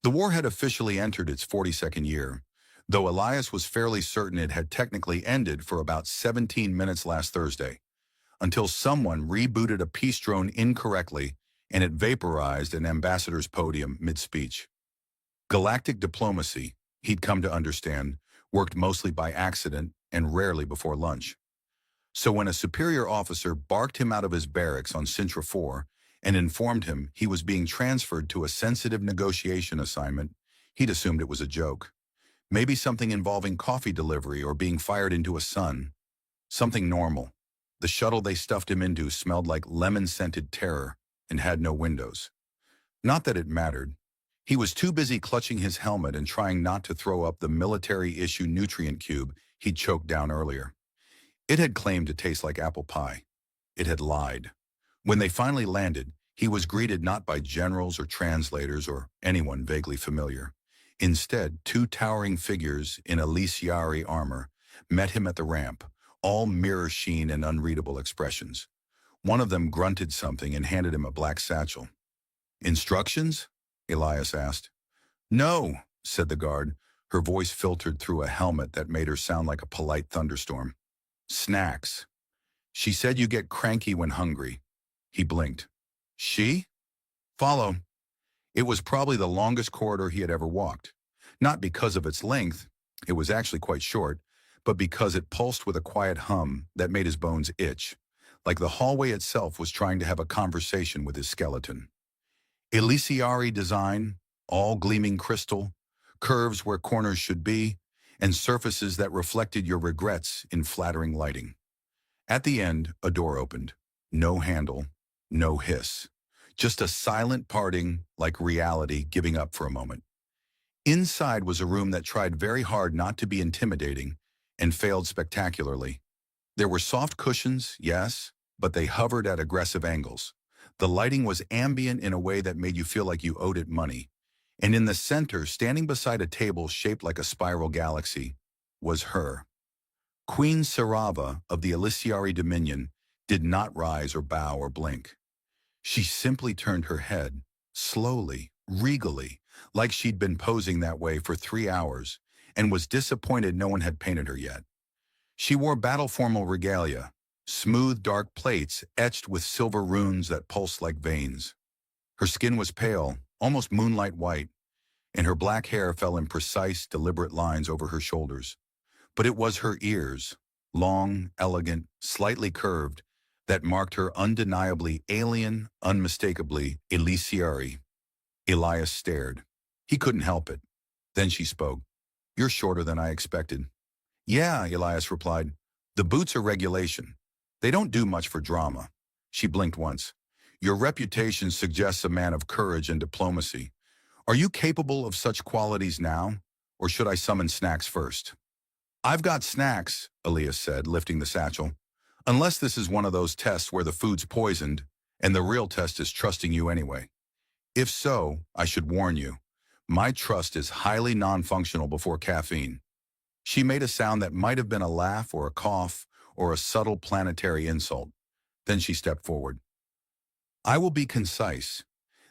The war had officially entered its 42nd year, though Elias was fairly certain it had technically ended for about 17 minutes last Thursday, until someone rebooted a peace drone incorrectly and it vaporized an ambassador's podium mid-speech. Galactic diplomacy, he'd come to understand, worked mostly by accident and rarely before lunch. So when a superior officer barked him out of his barracks on Sintra 4 and informed him he was being transferred to a sensitive negotiation assignment, he'd assumed it was a joke. Maybe something involving coffee delivery or being fired into a sun. Something normal. The shuttle they stuffed him into smelled like lemon-scented terror and had no windows. Not that it mattered. He was too busy clutching his helmet and trying not to throw up the military-issue nutrient cube he'd choked down earlier. It had claimed to taste like apple pie. It had lied. When they finally landed, he was greeted not by generals or translators or anyone vaguely familiar. Instead, two towering figures in Elysiari armor met him at the ramp, all mirror sheen and unreadable expressions. One of them grunted something and handed him a black satchel. "Instructions?" Elias asked. "No," said the guard. Her voice filtered through a helmet that made her sound like a polite thunderstorm. "Snacks. She said you get cranky when hungry." He blinked. "She?" "Follow." It was probably the longest corridor he had ever walked. Not because of its length, it was actually quite short, but because it pulsed with a quiet hum that made his bones itch, like the hallway itself was trying to have a conversation with his skeleton. Elysiari design, all gleaming crystal, curves where corners should be, and surfaces that reflected your regrets in flattering lighting. At the end, a door opened. No handle, no hiss. Just a silent parting, like reality giving up for a moment. Inside was a room that tried very hard not to be intimidating and failed spectacularly. There were soft cushions, yes, but they hovered at aggressive angles. The lighting was ambient in a way that made you feel like you owed it money. And in the center, standing beside a table shaped like a spiral galaxy, was her. Queen Sarava of the Elysiari Dominion did not rise or bow or blink. She simply turned her head, slowly, regally, like she'd been posing that way for 3 hours, and was disappointed no one had painted her yet. She wore battle-formal regalia, smooth dark plates etched with silver runes that pulsed like veins. Her skin was pale, almost moonlight white, and her black hair fell in precise, deliberate lines over her shoulders. But it was her ears, long, elegant, slightly curved, that marked her undeniably alien, unmistakably Elysiari. Elias stared. He couldn't help it. Then she spoke. "You're shorter than I expected." "Yeah," Elias replied. "The boots are regulation. They don't do much for drama." She blinked once. "Your reputation suggests a man of courage and diplomacy. Are you capable of such qualities now, or should I summon snacks first?" "I've got snacks," Elias said, lifting the satchel. "Unless this is one of those tests where the food's poisoned, and the real test is trusting you anyway. If so, I should warn you. My trust is highly non-functional before caffeine." She made a sound that might have been a laugh or a cough or a subtle planetary insult. Then she stepped forward. "I will be concise.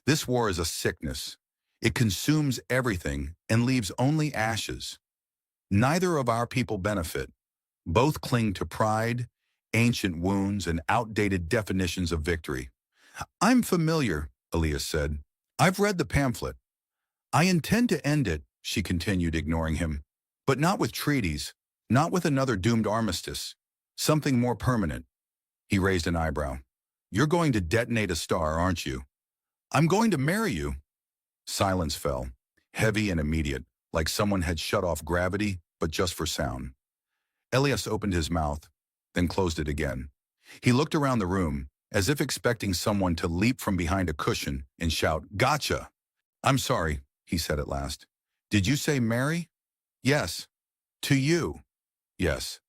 This war is a sickness. It consumes everything and leaves only ashes. Neither of our people benefit. Both cling to pride, ancient wounds, and outdated definitions of victory." "I'm familiar," Elias said. "I've read the pamphlet. I intend to end it," she continued, ignoring him. "But not with treaties, not with another doomed armistice. Something more permanent." He raised an eyebrow. "You're going to detonate a star, aren't you?" "I'm going to marry you." Silence fell, heavy and immediate, like someone had shut off gravity, but just for sound. Elias opened his mouth, then closed it again. He looked around the room, as if expecting someone to leap from behind a cushion and shout, "Gotcha!" "I'm sorry," he said at last. "Did you say marry?" "Yes." "To you?" "Yes."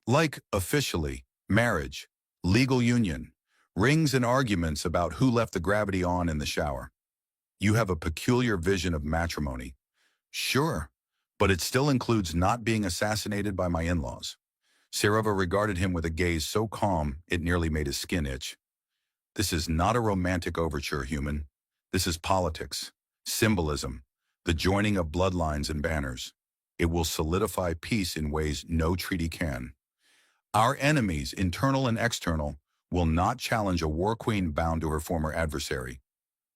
"Like, officially, marriage, legal union, rings and arguments about who left the gravity on in the shower." "You have a peculiar vision of matrimony." "Sure, but it still includes not being assassinated by my in-laws." Sarava regarded him with a gaze so calm it nearly made his skin itch. "This is not a romantic overture, human. This is politics, symbolism, the joining of bloodlines and banners. It will solidify peace in ways no treaty can. Our enemies, internal and external, will not challenge a war queen bound to her former adversary.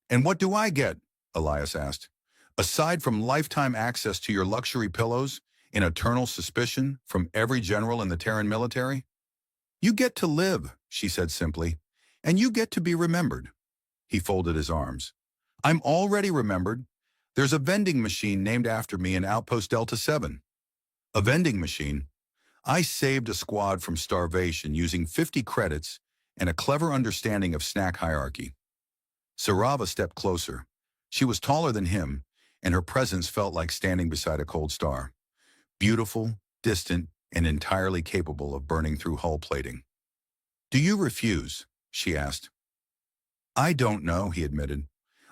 And what do I get? Elias asked. Aside from lifetime access to your luxury pillows and eternal suspicion from every general in the Terran military? You get to live, she said simply, and you get to be remembered. He folded his arms. I'm already remembered. There's a vending machine named after me in Outpost Delta 7. A vending machine? I saved a squad from starvation using 50 credits and a clever understanding of snack hierarchy. Sarava stepped closer. She was taller than him, and her presence felt like standing beside a cold star. Beautiful, distant, and entirely capable of burning through hull plating. Do you refuse? She asked. I don't know, he admitted.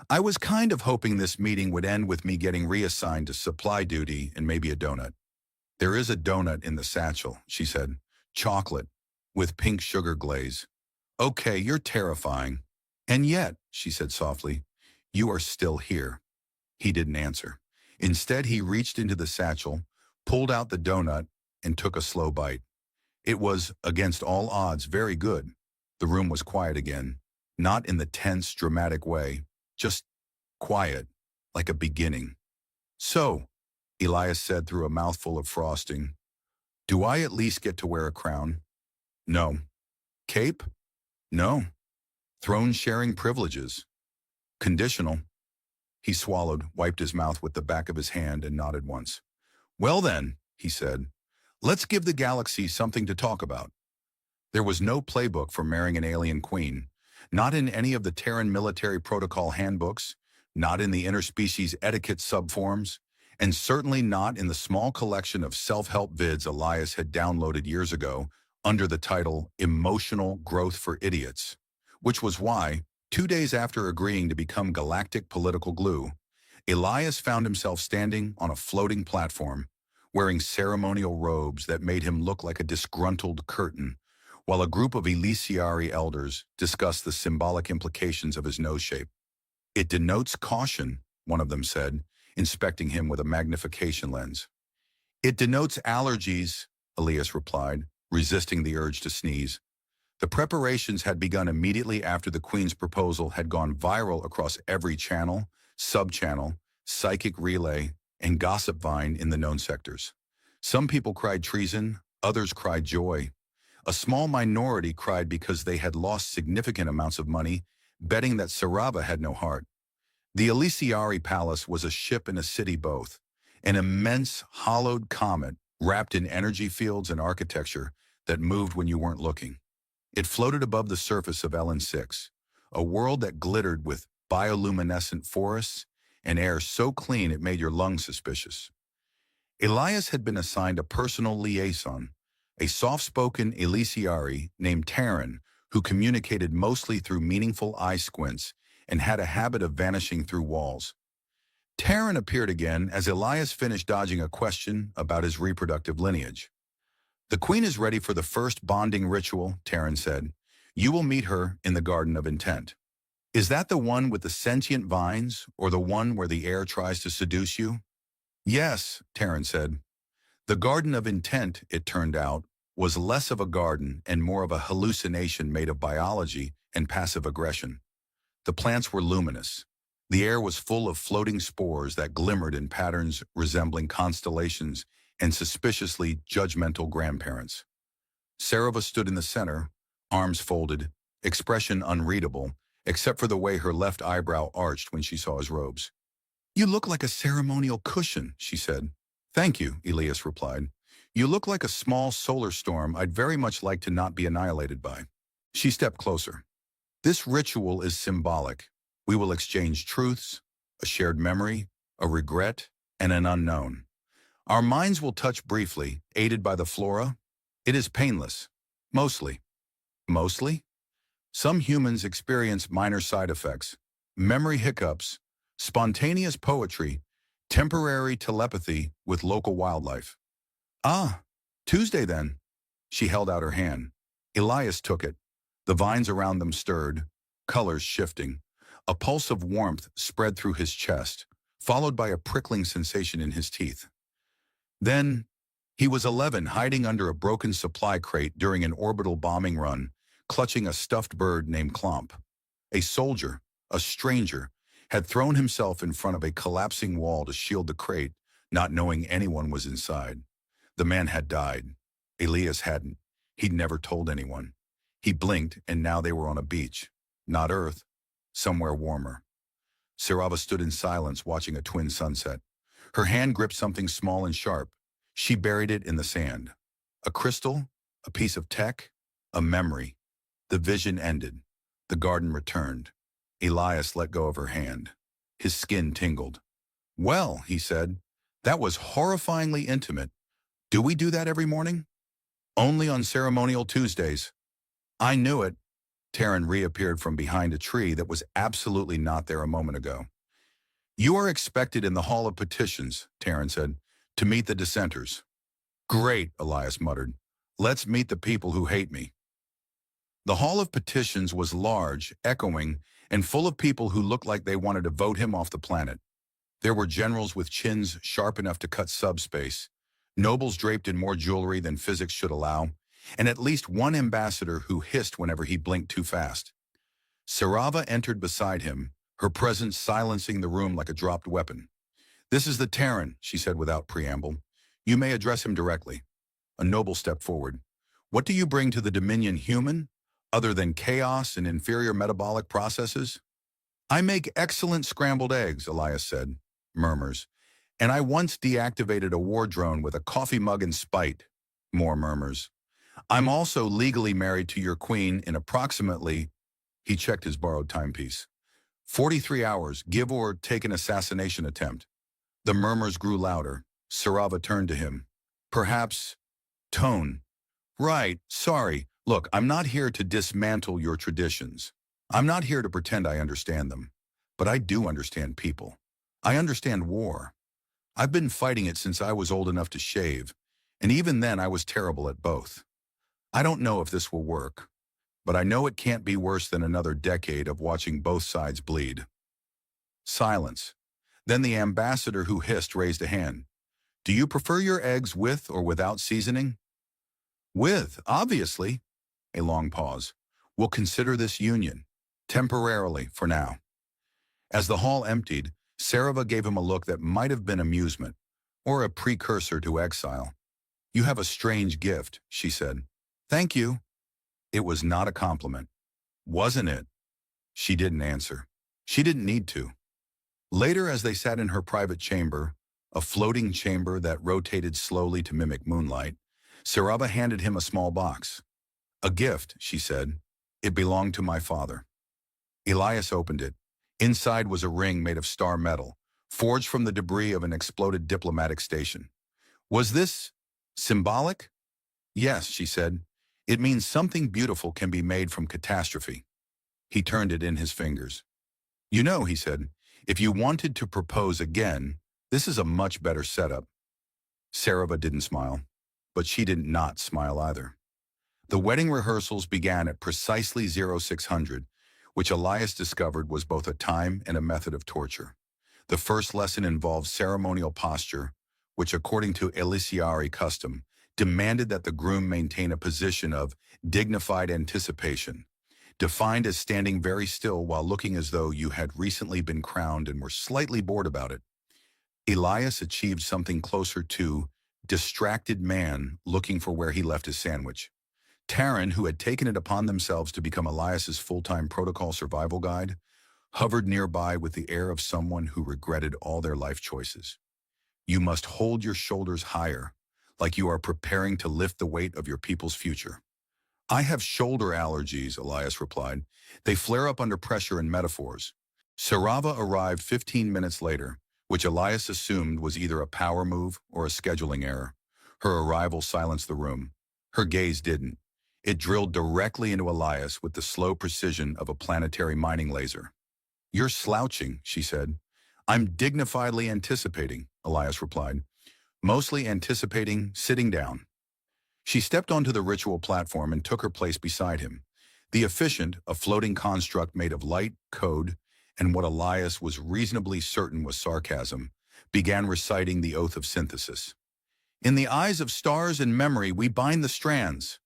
I was kind of hoping this meeting would end with me getting reassigned to supply duty and maybe a donut. There is a donut in the satchel, she said. Chocolate, with pink sugar glaze. Okay, you're terrifying. And yet, she said softly, you are still here. He didn't answer. Instead, he reached into the satchel, pulled out the donut, and took a slow bite. It was, against all odds, very good. The room was quiet again, not in the tense, dramatic way, just quiet, like a beginning. So, Elias said through a mouthful of frosting, do I at least get to wear a crown? No. Cape? No. Throne-sharing privileges. Conditional. He swallowed, wiped his mouth with the back of his hand, and nodded once. Well then, he said, let's give the galaxy something to talk about. There was no playbook for marrying an alien queen, not in any of the Terran military protocol handbooks, not in the interspecies etiquette subforms, and certainly not in the small collection of self-help vids Elias had downloaded years ago under the title Emotional Growth for Idiots, which was why, 2 days after agreeing to become galactic political glue, Elias found himself standing on a floating platform, wearing ceremonial robes that made him look like a disgruntled curtain, while a group of Elysiari elders discussed the symbolic implications of his nose shape. It denotes caution, one of them said, inspecting him with a magnification lens. It denotes allergies, Elias replied, resisting the urge to sneeze. The preparations had begun immediately after the Queen's proposal had gone viral across every channel, sub-channel, psychic relay, and gossip vine in the known sectors. Some people cried treason, others cried joy. A small minority cried because they had lost significant amounts of money, betting that Sarava had no heart. The Elysiari Palace was a ship and a city both, an immense, hollowed comet wrapped in energy fields and architecture that moved when you weren't looking. It floated above the surface of LN6, a world that glittered with bioluminescent forests and air so clean it made your lungs suspicious. Elias had been assigned a personal liaison, a soft-spoken Elysiari named Terran who communicated mostly through meaningful eye squints and had a habit of vanishing through walls. Terran appeared again as Elias finished dodging a question about his reproductive lineage. The Queen is ready for the first bonding ritual, Terran said. You will meet her in the Garden of Intent. Is that the one with the sentient vines, or the one where the air tries to seduce you? Yes, Terran said. The Garden of Intent, it turned out, was less of a garden and more of a hallucination made of biology and passive aggression. The plants were luminous. The air was full of floating spores that glimmered in patterns resembling constellations and suspiciously judgmental grandparents. Sarava stood in the center, arms folded, expression unreadable, except for the way her left eyebrow arched when she saw his robes. You look like a ceremonial cushion, she said. Thank you, Elias replied. You look like a small solar storm I'd very much like to not be annihilated by. She stepped closer. This ritual is symbolic. We will exchange truths, a shared memory, a regret, and an unknown. Our minds will touch briefly, aided by the flora. It is painless. Mostly. Mostly? Some humans experience minor side effects, memory hiccups, spontaneous poetry, temporary telepathy with local wildlife. Ah, Tuesday then. She held out her hand. Elias took it. The vines around them stirred, colors shifting. A pulse of warmth spread through his chest, followed by a prickling sensation in his teeth. Then, he was 11, hiding under a broken supply crate during an orbital bombing run, clutching a stuffed bird named Clomp. A soldier, a stranger, had thrown himself in front of a collapsing wall to shield the crate, not knowing anyone was inside. The man had died. Elias hadn't. He'd never told anyone. He blinked, and now they were on a beach. Not Earth. Somewhere warmer. Sarava stood in silence, watching a twin sunset. Her hand gripped something small and sharp. She buried it in the sand. A crystal, a piece of tech, a memory. The vision ended. The garden returned. Elias let go of her hand. His skin tingled. "Well," he said, "that was horrifyingly intimate. Do we do that every morning?" "Only on ceremonial Tuesdays." "I knew it." Taryn reappeared from behind a tree that was absolutely not there a moment ago. "You are expected in the Hall of Petitions," Taryn said, "to meet the dissenters." "Great," Elias muttered. "Let's meet the people who hate me." The Hall of Petitions was large, echoing, and full of people who looked like they wanted to vote him off the planet. There were generals with chins sharp enough to cut subspace, nobles draped in more jewelry than physics should allow, and at least one ambassador who hissed whenever he blinked too fast. Sarava entered beside him, her presence silencing the room like a dropped weapon. "This is the Terran," she said without preamble. "You may address him directly." A noble stepped forward. "What do you bring to the Dominion, human, other than chaos and inferior metabolic processes?" "I make excellent scrambled eggs," Elias said. Murmurs. "And I once deactivated a war drone with a coffee mug in spite." More murmurs. "I'm also legally married to your queen in approximately," he checked his borrowed timepiece, "43 hours, give or take an assassination attempt." The murmurs grew louder. Sarava turned to him. "Perhaps," tone. "Right, sorry. Look, I'm not here to dismantle your traditions. I'm not here to pretend I understand them. But I do understand people. I understand war. I've been fighting it since I was old enough to shave, and even then I was terrible at both. I don't know if this will work, but I know it can't be worse than another decade of watching both sides bleed." Silence. Then the ambassador who hissed raised a hand. "Do you prefer your eggs with or without seasoning?" "With, obviously." A long pause. "We'll consider this union. Temporarily, for now." As the hall emptied, Sarava gave him a look that might have been amusement, or a precursor to exile. "You have a strange gift," she said. "Thank you." It was not a compliment. "Wasn't it?" She didn't answer. She didn't need to. Later, as they sat in her private chamber, a floating chamber that rotated slowly to mimic moonlight, Sarava handed him a small box. "A gift," she said. "It belonged to my father." Elias opened it. Inside was a ring made of star metal, forged from the debris of an exploded diplomatic station. "Was this symbolic?" "Yes," she said. "It means something beautiful can be made from catastrophe." He turned it in his fingers. "You know," he said, "if you wanted to propose again, this is a much better setup." Sarava didn't smile, but she did not smile either. The wedding rehearsals began at precisely 0600, which Elias discovered was both a time and a method of torture. The first lesson involved ceremonial posture, which, according to Elisiari custom, demanded that the groom maintain a position of dignified anticipation, defined as standing very still while looking as though you had recently been crowned and were slightly bored about it. Elias achieved something closer to distracted man looking for where he left his sandwich. Taryn, who had taken it upon themselves to become Elias's full-time protocol survival guide, hovered nearby with the air of someone who regretted all their life choices. "You must hold your shoulders higher, like you are preparing to lift the weight of your people's future." "I have shoulder allergies," Elias replied. "They flare up under pressure and metaphors." Sarava arrived 15 minutes later, which Elias assumed was either a power move or a scheduling error. Her arrival silenced the room. Her gaze didn't. It drilled directly into Elias with the slow precision of a planetary mining laser. "You're slouching," she said. "I'm dignifiedly anticipating," Elias replied. "Mostly anticipating sitting down." She stepped onto the ritual platform and took her place beside him. The efficient, a floating construct made of light, code, and what Elias was reasonably certain was sarcasm, began reciting the oath of synthesis. In the eyes of stars and memory, we bind the strands.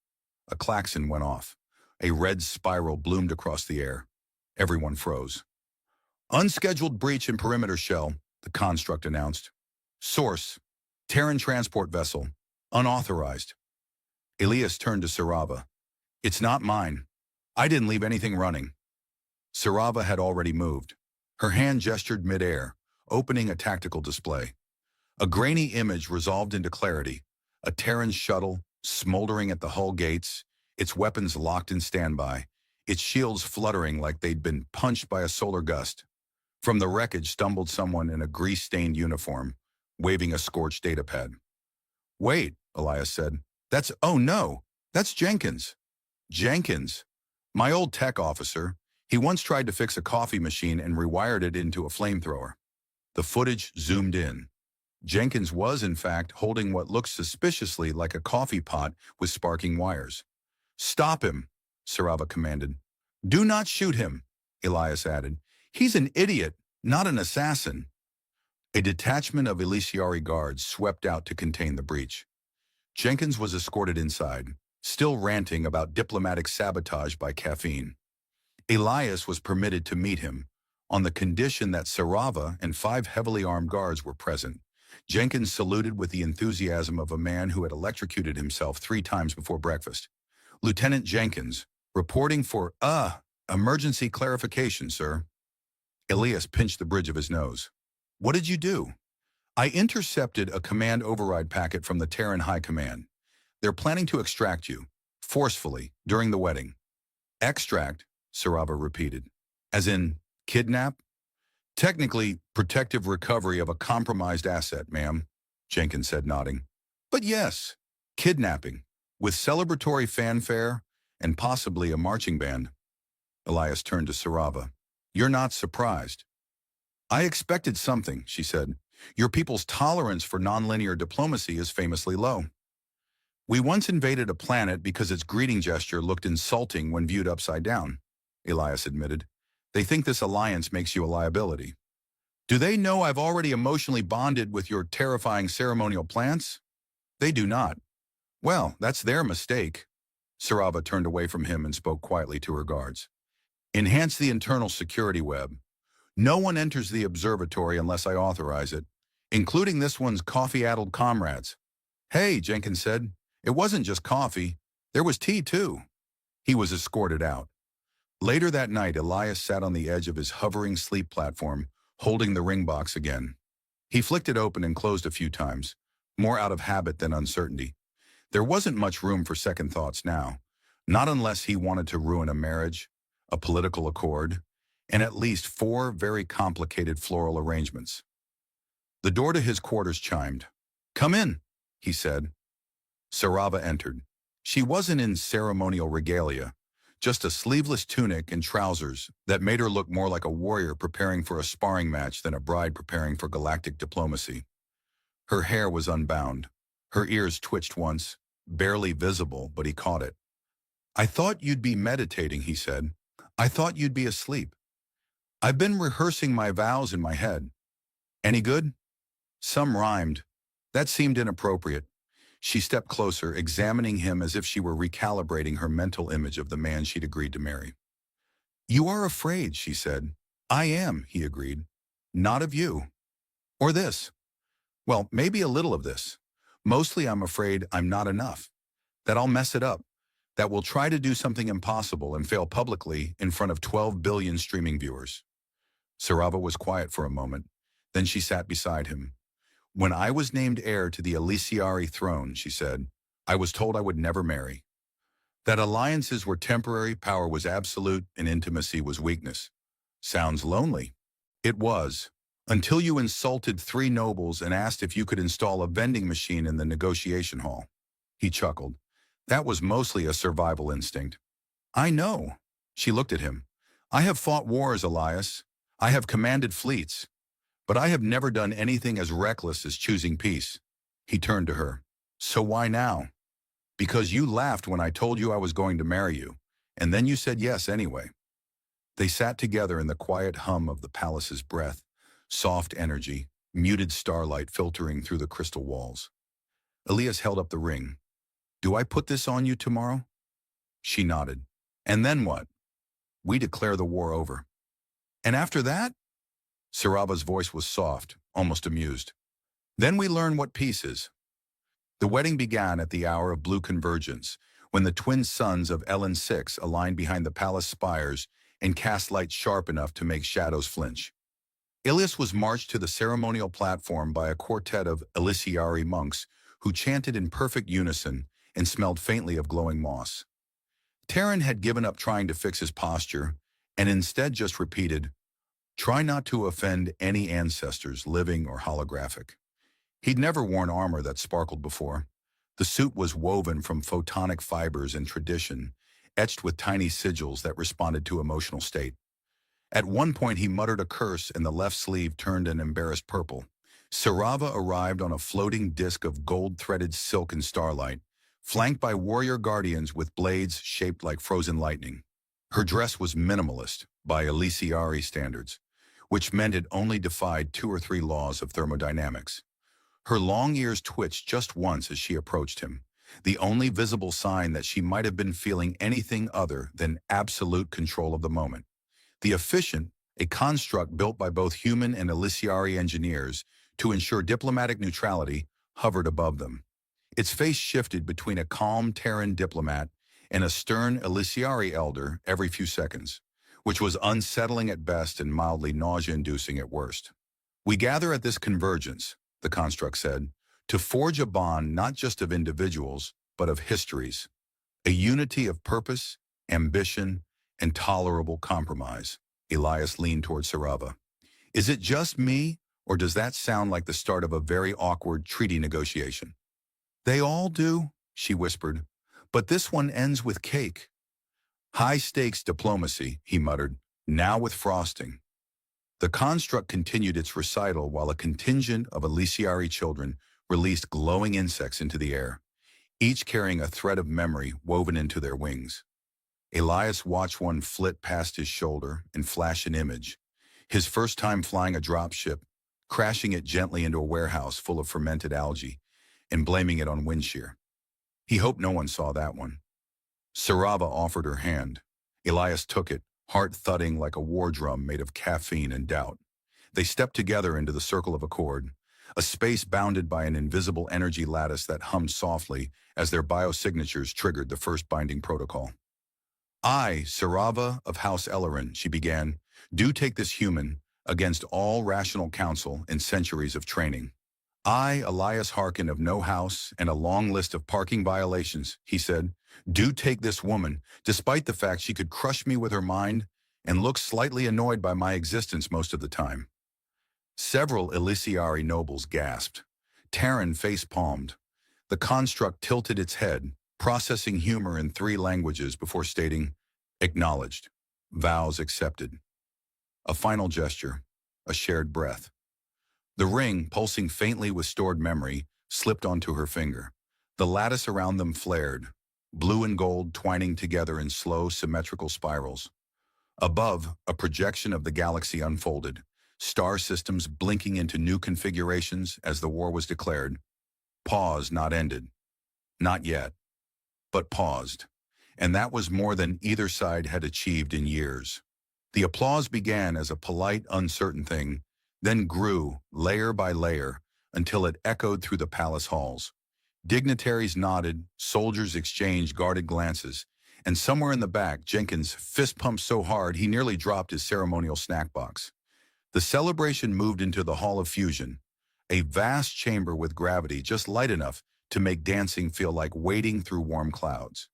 A klaxon went off. A red spiral bloomed across the air. Everyone froze. Unscheduled breach in perimeter shell, the construct announced. Source, Terran transport vessel, unauthorized. Elias turned to Sarava. It's not mine. I didn't leave anything running. Sarava had already moved. Her hand gestured midair, opening a tactical display. A grainy image resolved into clarity. A Terran shuttle, smoldering at the hull gates, its weapons locked in standby, its shields fluttering like they'd been punched by a solar gust. From the wreckage stumbled someone in a grease-stained uniform, waving a scorched datapad. Wait, Elias said. Oh no, that's Jenkins. Jenkins? My old tech officer. He once tried to fix a coffee machine and rewired it into a flamethrower. The footage zoomed in. Jenkins was, in fact, holding what looked suspiciously like a coffee pot with sparking wires. Stop him, Sarava commanded. Do not shoot him, Elias added. He's an idiot, not an assassin. A detachment of Elysiari guards swept out to contain the breach. Jenkins was escorted inside, still ranting about diplomatic sabotage by caffeine. Elias was permitted to meet him, on the condition that Sarava and 5 heavily armed guards were present. Jenkins saluted with the enthusiasm of a man who had electrocuted himself 3 times before breakfast. Lieutenant Jenkins, reporting for, emergency clarification, sir. Elias pinched the bridge of his nose. What did you do? I intercepted a command override packet from the Terran High Command. They're planning to extract you, forcefully, during the wedding. Extract, Sarava repeated. As in, kidnap? Technically, protective recovery of a compromised asset, ma'am, Jenkins said, nodding. But yes, kidnapping, with celebratory fanfare and possibly a marching band. Elias turned to Sarava. You're not surprised. I expected something, she said. Your people's tolerance for nonlinear diplomacy is famously low. We once invaded a planet because its greeting gesture looked insulting when viewed upside down, Elias admitted. They think this alliance makes you a liability. Do they know I've already emotionally bonded with your terrifying ceremonial plants? They do not. Well, that's their mistake. Sarava turned away from him and spoke quietly to her guards. Enhance the internal security web. No one enters the observatory unless I authorize it, including this one's coffee-addled comrades. Hey, Jenkins said. It wasn't just coffee. There was tea, too. He was escorted out. Later that night, Elias sat on the edge of his hovering sleep platform, holding the ring box again. He flicked it open and closed a few times, more out of habit than uncertainty. There wasn't much room for second thoughts now, not unless he wanted to ruin a marriage, a political accord, and at least 4 very complicated floral arrangements. The door to his quarters chimed. Come in, he said. Sarava entered. She wasn't in ceremonial regalia, just a sleeveless tunic and trousers that made her look more like a warrior preparing for a sparring match than a bride preparing for galactic diplomacy. Her hair was unbound. Her ears twitched once, barely visible, but he caught it. I thought you'd be meditating, he said. I thought you'd be asleep. I've been rehearsing my vows in my head. Any good? Some rhymed. That seemed inappropriate. She stepped closer, examining him as if she were recalibrating her mental image of the man she'd agreed to marry. You are afraid, she said. I am, he agreed. Not of you. Or this. Well, maybe a little of this. Mostly I'm afraid I'm not enough. That I'll mess it up. That we'll try to do something impossible and fail publicly in front of 12 billion streaming viewers. Sarava was quiet for a moment. Then she sat beside him. When I was named heir to the Elysiari throne, she said, I was told I would never marry. That alliances were temporary, power was absolute, and intimacy was weakness. Sounds lonely. It was, until you insulted 3 nobles and asked if you could install a vending machine in the negotiation hall. He chuckled. That was mostly a survival instinct. I know. She looked at him. I have fought wars, Elias. I have commanded fleets. But I have never done anything as reckless as choosing peace. He turned to her. So why now? Because you laughed when I told you I was going to marry you, and then you said yes anyway. They sat together in the quiet hum of the palace's breath, soft energy, muted starlight filtering through the crystal walls. Elias held up the ring. "Do I put this on you tomorrow?" She nodded. "And then what?" "We declare the war over." "And after that?" Sarava's voice was soft, almost amused. "Then we learn what peace is." The wedding began at the hour of blue convergence, when the twin suns of LN6 aligned behind the palace spires and cast light sharp enough to make shadows flinch. Ilias was marched to the ceremonial platform by a quartet of Elisiari monks who chanted in perfect unison and smelled faintly of glowing moss. Terran had given up trying to fix his posture and instead just repeated, "Try not to offend any ancestors, living or holographic." He'd never worn armor that sparkled before. The suit was woven from photonic fibers and tradition, etched with tiny sigils that responded to emotional state. At one point he muttered a curse and the left sleeve turned an embarrassed purple. Sarava arrived on a floating disk of gold-threaded silk and starlight, flanked by warrior guardians with blades shaped like frozen lightning. Her dress was minimalist by Elisiari standards, which meant it only defied 2 or 3 laws of thermodynamics. Her long ears twitched just once as she approached him, the only visible sign that she might have been feeling anything other than absolute control of the moment. The efficient, a construct built by both human and Elisiari engineers to ensure diplomatic neutrality, hovered above them. Its face shifted between a calm Terran diplomat and a stern Elisiari elder every few seconds, which was unsettling at best and mildly nausea-inducing at worst. "We gather at this convergence," the construct said, "to forge a bond not just of individuals, but of histories, a unity of purpose, ambition, and tolerable compromise." Elias leaned toward Sarava. "Is it just me, or does that sound like the start of a very awkward treaty negotiation?" "They all do," she whispered, "but this one ends with cake." "High-stakes diplomacy," he muttered, "now with frosting." The construct continued its recital while a contingent of Elisiari children released glowing insects into the air, each carrying a thread of memory woven into their wings. Elias watched one flit past his shoulder and flash an image, his first time flying a dropship, crashing it gently into a warehouse full of fermented algae and blaming it on wind shear. He hoped no one saw that one. Sarava offered her hand. Elias took it, heart thudding like a war drum made of caffeine and doubt. They stepped together into the circle of accord, a space bounded by an invisible energy lattice that hummed softly as their biosignatures triggered the first binding protocol. "I, Sarava of House Ellerin," she began, "do take this human against all rational counsel and centuries of training. I, Elias Harkin of No House and a long list of parking violations," he said, "do take this woman, despite the fact she could crush me with her mind and look slightly annoyed by my existence most of the time." Several Elisiari nobles gasped. Terran face-palmed. The construct tilted its head, processing humor in 3 languages before stating, "Acknowledged. Vows accepted." A final gesture, a shared breath. The ring, pulsing faintly with stored memory, slipped onto her finger. The lattice around them flared, blue and gold twining together in slow, symmetrical spirals. Above, a projection of the galaxy unfolded, star systems blinking into new configurations as the war was declared. Pause, not ended. Not yet, but paused. And that was more than either side had achieved in years. The applause began as a polite, uncertain thing, then grew, layer by layer, until it echoed through the palace halls. Dignitaries nodded, soldiers exchanged guarded glances, and somewhere in the back, Jenkins fist pumped so hard he nearly dropped his ceremonial snack box. The celebration moved into the Hall of Fusion, a vast chamber with gravity just light enough to make dancing feel like wading through warm clouds.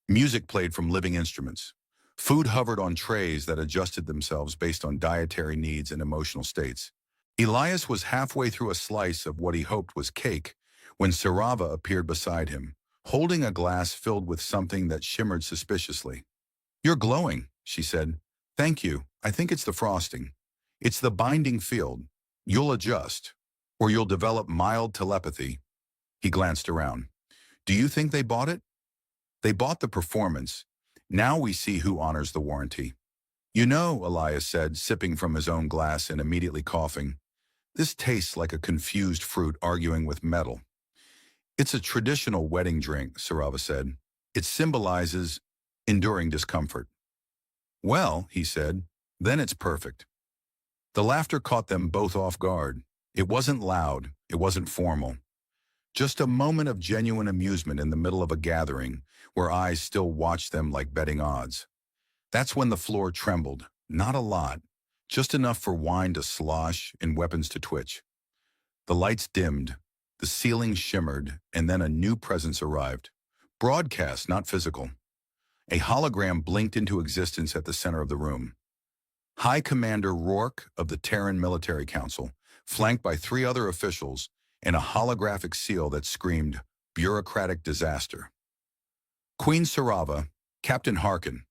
Music played from living instruments. Food hovered on trays that adjusted themselves based on dietary needs and emotional states. Elias was halfway through a slice of what he hoped was cake when Sarava appeared beside him, holding a glass filled with something that shimmered suspiciously. "You're glowing," she said. "Thank you. I think it's the frosting. It's the binding field. You'll adjust, or you'll develop mild telepathy." He glanced around. "Do you think they bought it?" "They bought the performance. Now we see who honors the warranty." You know, Elias said, sipping from his own glass and immediately coughing, this tastes like a confused fruit arguing with metal. It's a traditional wedding drink, Sarava said. It symbolizes enduring discomfort. Well, he said, then it's perfect. The laughter caught them both off guard. It wasn't loud, it wasn't formal. Just a moment of genuine amusement in the middle of a gathering where eyes still watched them like betting odds. That's when the floor trembled, not a lot, just enough for wine to slosh and weapons to twitch. The lights dimmed, the ceiling shimmered, and then a new presence arrived. Broadcast, not physical. A hologram blinked into existence at the center of the room. High Commander Rourke of the Terran Military Council, flanked by 3 other officials, and a holographic seal that screamed, bureaucratic disaster. Queen Sarava, Captain Harkin,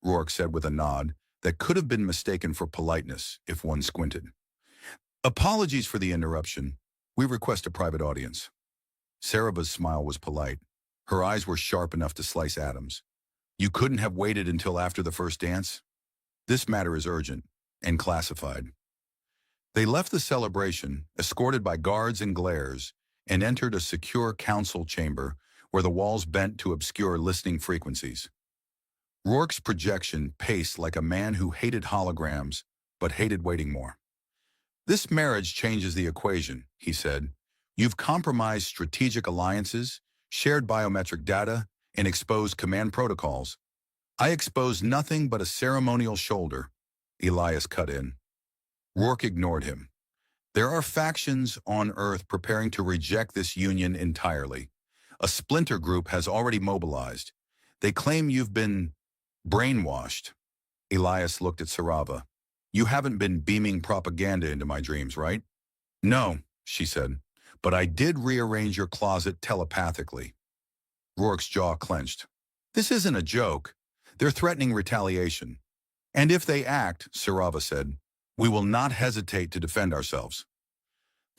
Rourke said with a nod that could have been mistaken for politeness if one squinted. Apologies for the interruption. We request a private audience. Sarava's smile was polite. Her eyes were sharp enough to slice atoms. You couldn't have waited until after the first dance? This matter is urgent and classified. They left the celebration, escorted by guards and glares, and entered a secure council chamber where the walls bent to obscure listening frequencies. Rourke's projection paced like a man who hated holograms, but hated waiting more. This marriage changes the equation, he said. You've compromised strategic alliances, shared biometric data, and exposed command protocols. I exposed nothing but a ceremonial shoulder, Elias cut in. Rourke ignored him. There are factions on Earth preparing to reject this union entirely. A splinter group has already mobilized. They claim you've been brainwashed. Elias looked at Sarava. You haven't been beaming propaganda into my dreams, right? No, she said, but I did rearrange your closet telepathically. Rourke's jaw clenched. This isn't a joke. They're threatening retaliation. And if they act, Sarava said, we will not hesitate to defend ourselves.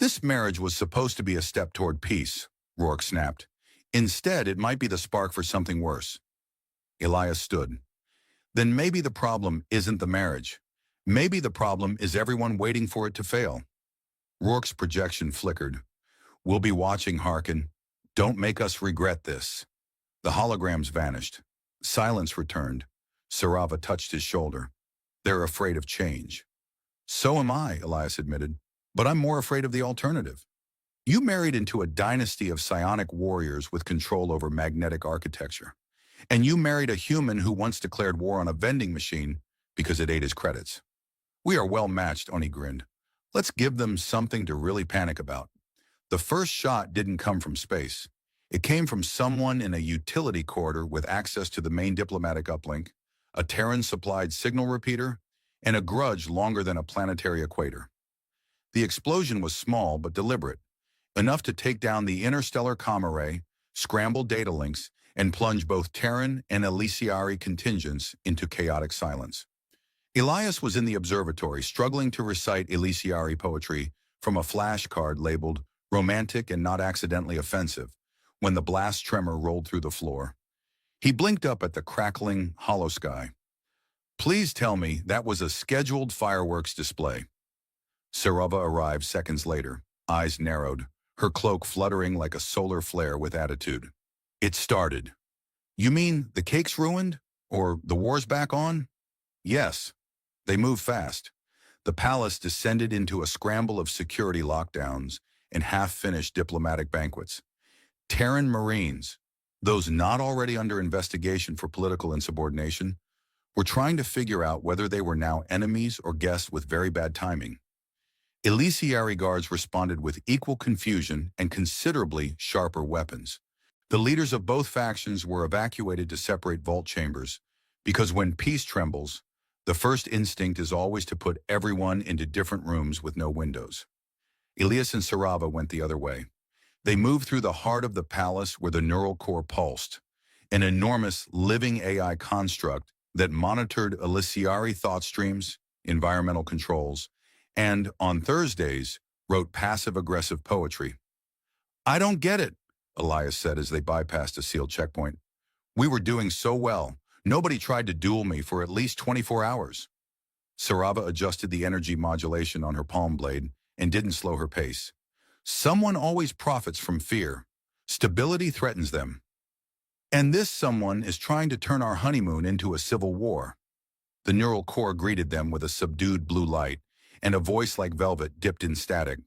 This marriage was supposed to be a step toward peace, Rourke snapped. Instead, it might be the spark for something worse. Elias stood. Then maybe the problem isn't the marriage. Maybe the problem is everyone waiting for it to fail. Rourke's projection flickered. We'll be watching, Harkin. Don't make us regret this. The holograms vanished. Silence returned. Sarava touched his shoulder. They're afraid of change. So am I, Elias admitted, but I'm more afraid of the alternative. You married into a dynasty of psionic warriors with control over magnetic architecture. And you married a human who once declared war on a vending machine because it ate his credits. We are well matched, Oni grinned. Let's give them something to really panic about. The first shot didn't come from space. It came from someone in a utility corridor with access to the main diplomatic uplink, a Terran-supplied signal repeater, and a grudge longer than a planetary equator. The explosion was small but deliberate, enough to take down the interstellar comm array, scramble data links, and plunge both Terran and Elysiari contingents into chaotic silence. Elias was in the observatory, struggling to recite Elysiari poetry from a flashcard labeled romantic and not accidentally offensive, when the blast tremor rolled through the floor. He blinked up at the crackling, hollow sky. Please tell me that was a scheduled fireworks display. Sarava arrived seconds later, eyes narrowed, her cloak fluttering like a solar flare with attitude. It started. You mean the cake's ruined? Or the war's back on? Yes. They moved fast. The palace descended into a scramble of security lockdowns and half-finished diplomatic banquets. Terran Marines, those not already under investigation for political insubordination, were trying to figure out whether they were now enemies or guests with very bad timing. Elysiari guards responded with equal confusion and considerably sharper weapons. The leaders of both factions were evacuated to separate vault chambers, because when peace trembles, the first instinct is always to put everyone into different rooms with no windows. Elias and Sarava went the other way. They moved through the heart of the palace where the neural core pulsed, an enormous living AI construct that monitored Elysiari thought streams, environmental controls, and, on Thursdays, wrote passive-aggressive poetry. I don't get it, Elias said as they bypassed a sealed checkpoint. We were doing so well. Nobody tried to duel me for at least 24 hours. Sarava adjusted the energy modulation on her palm blade and didn't slow her pace. Someone always profits from fear. Stability threatens them. And this someone is trying to turn our honeymoon into a civil war. The neural core greeted them with a subdued blue light, and a voice like velvet dipped in static.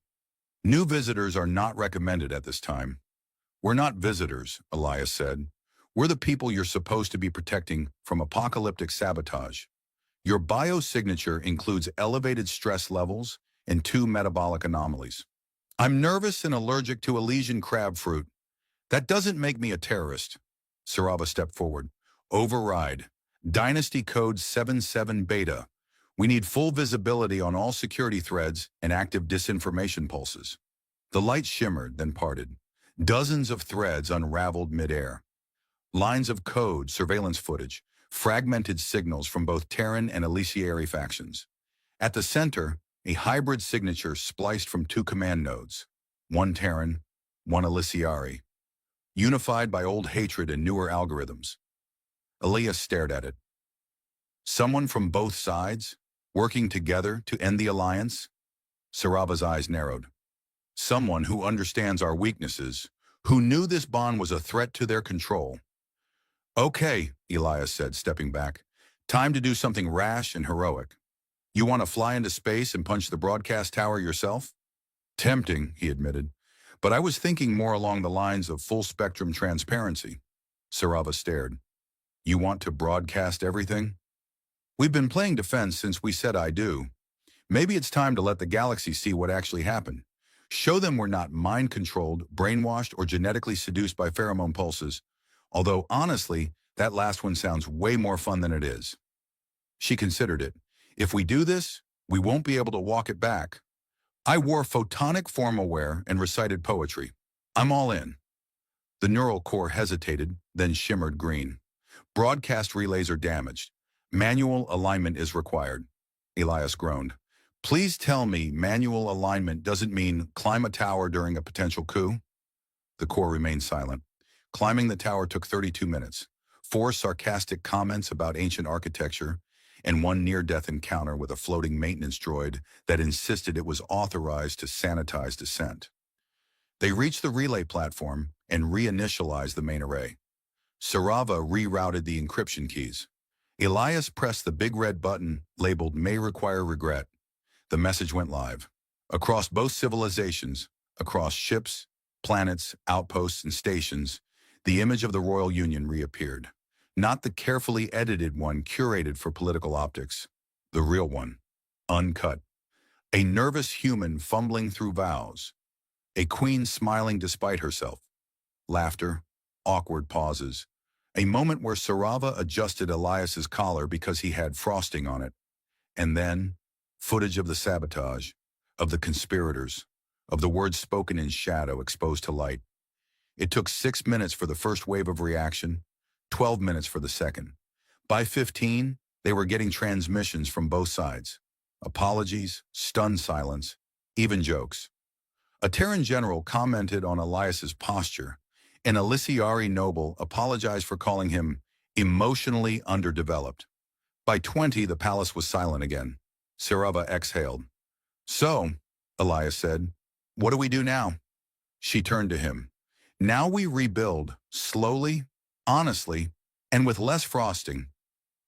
New visitors are not recommended at this time. We're not visitors, Elias said. We're the people you're supposed to be protecting from apocalyptic sabotage. Your biosignature includes elevated stress levels and 2 metabolic anomalies. I'm nervous and allergic to Elysian crab fruit. That doesn't make me a terrorist. Sarava stepped forward. Override. Dynasty Code 77 Beta. We need full visibility on all security threads and active disinformation pulses. The light shimmered, then parted. Dozens of threads unraveled midair. Lines of code, surveillance footage, fragmented signals from both Terran and Elysiari factions. At the center, a hybrid signature spliced from 2 command nodes, one Terran, one Elysiari, unified by old hatred and newer algorithms. Elias stared at it. Someone from both sides, working together to end the alliance? Sarava's eyes narrowed. Someone who understands our weaknesses, who knew this bond was a threat to their control. Okay, Elias said, stepping back. Time to do something rash and heroic. You want to fly into space and punch the broadcast tower yourself? Tempting, he admitted. But I was thinking more along the lines of full-spectrum transparency. Sarava stared. You want to broadcast everything? We've been playing defense since we said I do. Maybe it's time to let the galaxy see what actually happened. Show them we're not mind-controlled, brainwashed, or genetically seduced by pheromone pulses. Although, honestly, that last one sounds way more fun than it is. She considered it. If we do this, we won't be able to walk it back. I wore photonic formal wear and recited poetry. I'm all in. The neural core hesitated, then shimmered green. Broadcast relays are damaged. Manual alignment is required. Elias groaned. Please tell me manual alignment doesn't mean climb a tower during a potential coup? The core remained silent. Climbing the tower took 32 minutes. 4 sarcastic comments about ancient architecture, and 1 near-death encounter with a floating maintenance droid that insisted it was authorized to sanitize descent. They reached the relay platform and reinitialized the main array. Sarava rerouted the encryption keys. Elias pressed the big red button labeled May Require Regret. The message went live. Across both civilizations, across ships, planets, outposts, and stations, the image of the Royal Union reappeared. Not the carefully edited one curated for political optics. The real one. Uncut. A nervous human fumbling through vows. A queen smiling despite herself. Laughter. Awkward pauses. A moment where Sarava adjusted Elias's collar because he had frosting on it. And then, footage of the sabotage, of the conspirators, of the words spoken in shadow exposed to light. It took 6 minutes for the first wave of reaction, 12 minutes for the second. By 15, they were getting transmissions from both sides. Apologies, stunned silence, even jokes. A Terran general commented on Elias's posture. An Elysiari noble apologized for calling him emotionally underdeveloped. By 20, the palace was silent again. Sarava exhaled. So, Elias said, what do we do now? She turned to him. Now we rebuild, slowly, honestly, and with less frosting.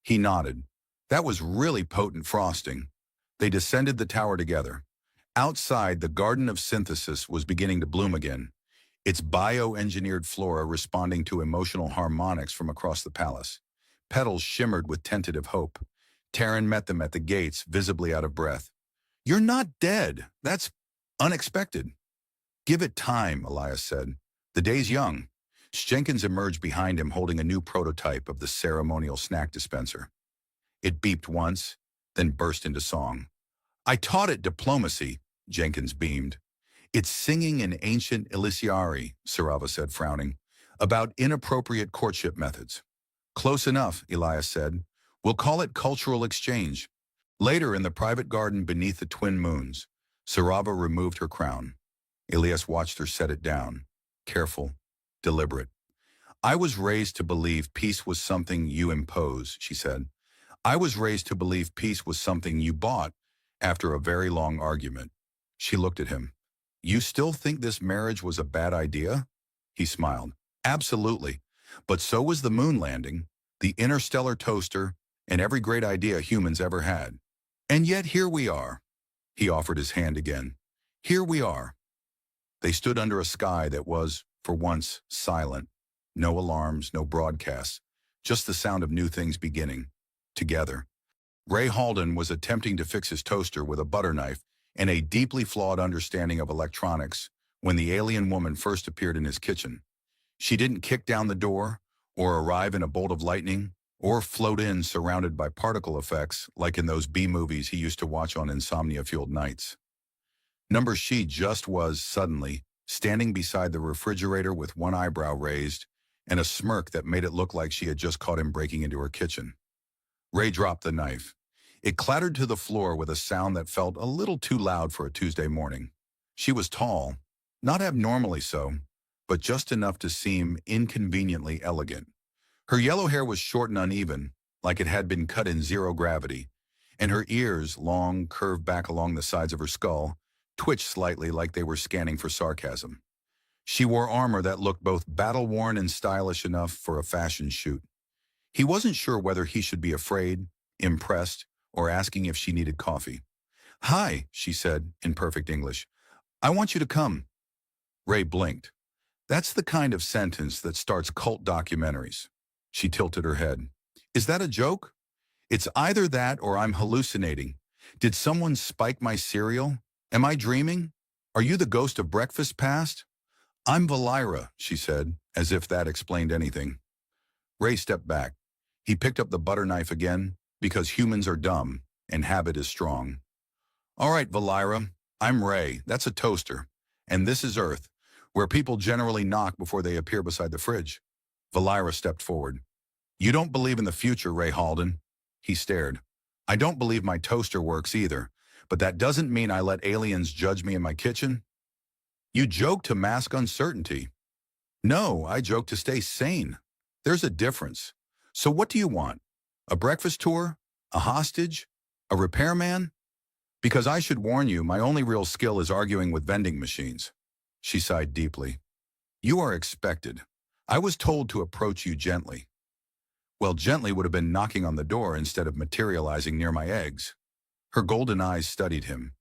He nodded. That was really potent frosting. They descended the tower together. Outside, the Garden of Synthesis was beginning to bloom again, its bioengineered flora responding to emotional harmonics from across the palace. Petals shimmered with tentative hope. Terran met them at the gates, visibly out of breath. You're not dead. That's unexpected. Give it time, Elias said. The day's young. Jenkins emerged behind him holding a new prototype of the ceremonial snack dispenser. It beeped once, then burst into song. I taught it diplomacy, Jenkins beamed. It's singing in ancient Elysiari, Sarava said, frowning, about inappropriate courtship methods. Close enough, Elias said. We'll call it cultural exchange. Later, in the private garden beneath the twin moons, Sarava removed her crown. Elias watched her set it down, careful, deliberate. I was raised to believe peace was something you impose, she said. I was raised to believe peace was something you bought after a very long argument. She looked at him. You still think this marriage was a bad idea? He smiled. Absolutely. But so was the moon landing, the interstellar toaster, and every great idea humans ever had. And yet here we are. He offered his hand again. Here we are. They stood under a sky that was, for once, silent. No alarms, no broadcasts, just the sound of new things beginning. Together. Ray Halden was attempting to fix his toaster with a butter knife and a deeply flawed understanding of electronics when the alien woman first appeared in his kitchen. She didn't kick down the door, or arrive in a bolt of lightning, or float in surrounded by particle effects like in those B-movies he used to watch on insomnia-fueled nights. She just was, suddenly, standing beside the refrigerator with one eyebrow raised and a smirk that made it look like she had just caught him breaking into her kitchen. Ray dropped the knife. It clattered to the floor with a sound that felt a little too loud for a Tuesday morning. She was tall, not abnormally so, but just enough to seem inconveniently elegant. Her yellow hair was short and uneven, like it had been cut in zero gravity, and her ears, long, curved back along the sides of her skull, twitched slightly like they were scanning for sarcasm. She wore armor that looked both battle-worn and stylish enough for a fashion shoot. He wasn't sure whether he should be afraid, impressed, or asking if she needed coffee. Hi, she said, in perfect English. I want you to come. Ray blinked. That's the kind of sentence that starts cult documentaries. She tilted her head. Is that a joke? It's either that or I'm hallucinating. Did someone spike my cereal? Am I dreaming? Are you the ghost of breakfast past? I'm Valira, she said, as if that explained anything. Ray stepped back. He picked up the butter knife again, because humans are dumb, and habit is strong. All right, Valira, I'm Ray, that's a toaster, and this is Earth, where people generally knock before they appear beside the fridge. Valira stepped forward. You don't believe in the future, Ray Halden. He stared. I don't believe my toaster works either, but that doesn't mean I let aliens judge me in my kitchen. You joke to mask uncertainty. No, I joke to stay sane. There's a difference. So what do you want? A breakfast tour? A hostage? A repairman? Because I should warn you, my only real skill is arguing with vending machines. She sighed deeply. You are expected. I was told to approach you gently. Well, gently would have been knocking on the door instead of materializing near my eggs. Her golden eyes studied him,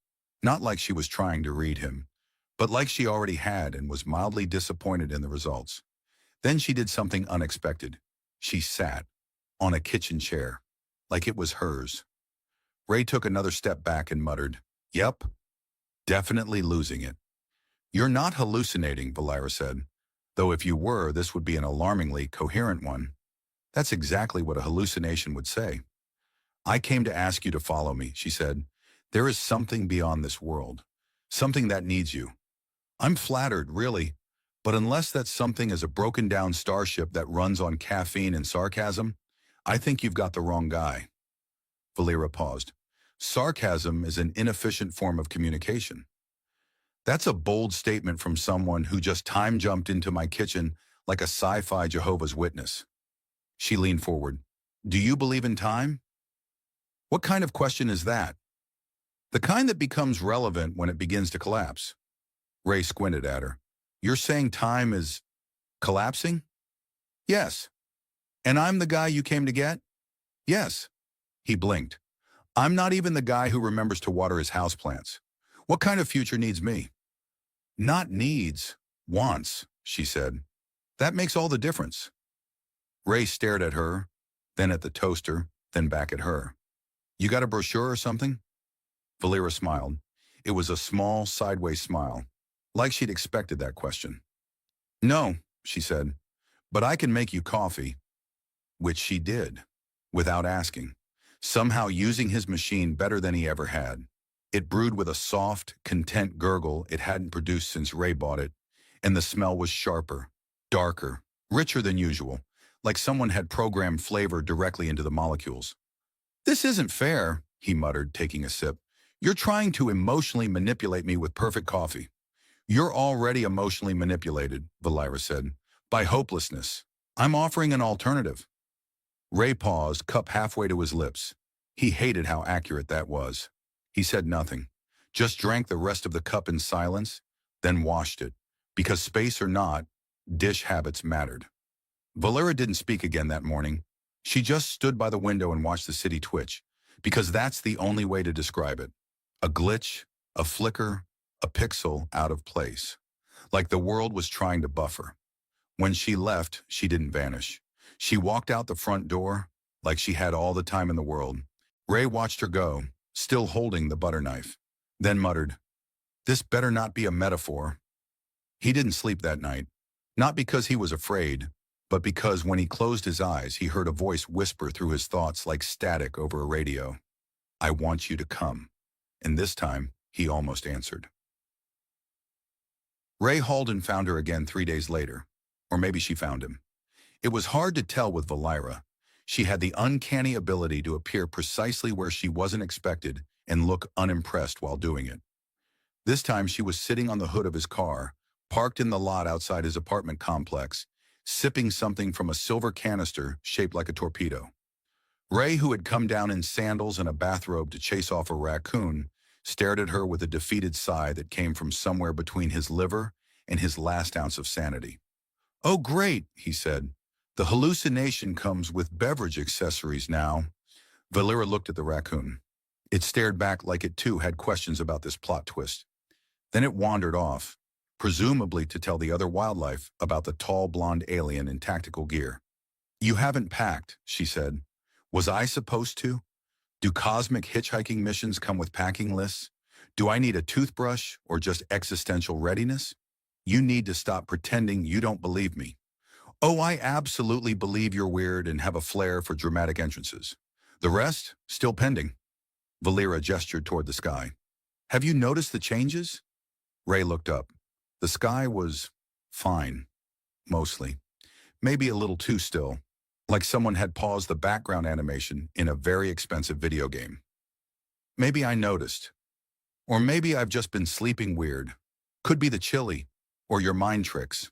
not like she was trying to read him, but like she already had and was mildly disappointed in the results. Then she did something unexpected. She sat on a kitchen chair, like it was hers. Ray took another step back and muttered, Yep, definitely losing it. You're not hallucinating, Valira said, though if you were, this would be an alarmingly coherent one. That's exactly what a hallucination would say. I came to ask you to follow me, she said. There is something beyond this world, something that needs you. I'm flattered, really, but unless that something is a broken-down starship that runs on caffeine and sarcasm, I think you've got the wrong guy. Valira paused. Sarcasm is an inefficient form of communication. That's a bold statement from someone who just time-jumped into my kitchen like a sci-fi Jehovah's Witness. She leaned forward. Do you believe in time? What kind of question is that? The kind that becomes relevant when it begins to collapse. Ray squinted at her. You're saying time is collapsing? Yes. And I'm the guy you came to get? Yes. He blinked. I'm not even the guy who remembers to water his houseplants. What kind of future needs me? Not needs, wants, she said. That makes all the difference. Ray stared at her, then at the toaster, then back at her. You got a brochure or something? Valira smiled. It was a small, sideways smile, like she'd expected that question. No, she said, but I can make you coffee. Which she did, without asking, somehow using his machine better than he ever had. It brewed with a soft, content gurgle it hadn't produced since Ray bought it, and the smell was sharper, darker, richer than usual, like someone had programmed flavor directly into the molecules. This isn't fair, he muttered, taking a sip. You're trying to emotionally manipulate me with perfect coffee. You're already emotionally manipulated, Valira said, by hopelessness. I'm offering an alternative. Ray paused, cup halfway to his lips. He hated how accurate that was. He said nothing, just drank the rest of the cup in silence, then washed it. Because space or not, dish habits mattered. Valera didn't speak again that morning. She just stood by the window and watched the city twitch, because that's the only way to describe it. A glitch, a flicker, a pixel out of place. Like the world was trying to buffer. When she left, she didn't vanish. She walked out the front door like she had all the time in the world. Ray watched her go, still holding the butter knife, then muttered, "This better not be a metaphor." He didn't sleep that night, not because he was afraid, but because when he closed his eyes, he heard a voice whisper through his thoughts like static over a radio. "I want you to come." And this time, he almost answered. Ray Halden found her again 3 days later. Or maybe she found him. It was hard to tell with Valera. She had the uncanny ability to appear precisely where she wasn't expected and look unimpressed while doing it. This time she was sitting on the hood of his car, parked in the lot outside his apartment complex, sipping something from a silver canister shaped like a torpedo. Ray, who had come down in sandals and a bathrobe to chase off a raccoon, stared at her with a defeated sigh that came from somewhere between his liver and his last ounce of sanity. "Oh, great," he said. "The hallucination comes with beverage accessories now." Valera looked at the raccoon. It stared back like it too had questions about this plot twist. Then it wandered off, presumably to tell the other wildlife about the tall blonde alien in tactical gear. "You haven't packed," she said. "Was I supposed to? Do cosmic hitchhiking missions come with packing lists? Do I need a toothbrush or just existential readiness? You need to stop pretending you don't believe me." "Oh, I absolutely believe you're weird and have a flair for dramatic entrances. The rest, still pending." Valera gestured toward the sky. "Have you noticed the changes?" Ray looked up. The sky was fine, mostly. Maybe a little too still, like someone had paused the background animation in a very expensive video game. "Maybe I noticed. Or maybe I've just been sleeping weird. Could be the chili, or your mind tricks."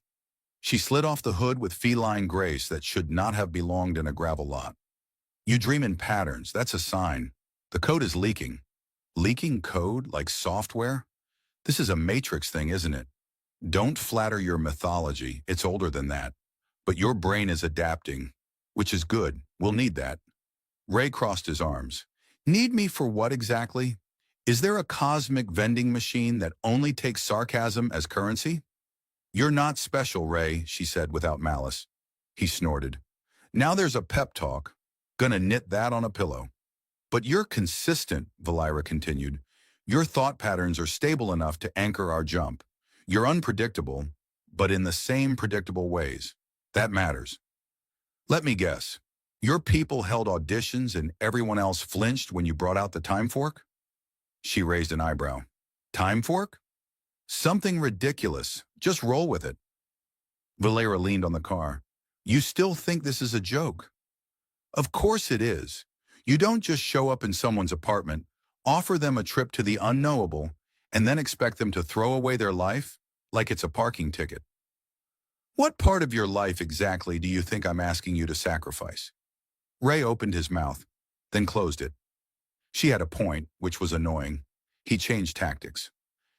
She slid off the hood with feline grace that should not have belonged in a gravel lot. "You dream in patterns, that's a sign. The code is leaking." "Leaking code, like software? This is a Matrix thing, isn't it?" "Don't flatter your mythology, it's older than that. But your brain is adapting, which is good, we'll need that." Ray crossed his arms. "Need me for what exactly? Is there a cosmic vending machine that only takes sarcasm as currency?" "You're not special, Ray," she said without malice. He snorted. "Now there's a pep talk. Gonna knit that on a pillow." "But you're consistent," Valera continued. "Your thought patterns are stable enough to anchor our jump. You're unpredictable, but in the same predictable ways. That matters." "Let me guess. Your people held auditions and everyone else flinched when you brought out the time fork?" She raised an eyebrow. "Time fork? Something ridiculous. Just roll with it." Valera leaned on the car. "You still think this is a joke?" "Of course it is. You don't just show up in someone's apartment, offer them a trip to the unknowable, and then expect them to throw away their life like it's a parking ticket." "What part of your life exactly do you think I'm asking you to sacrifice?" Ray opened his mouth, then closed it. She had a point, which was annoying. He changed tactics.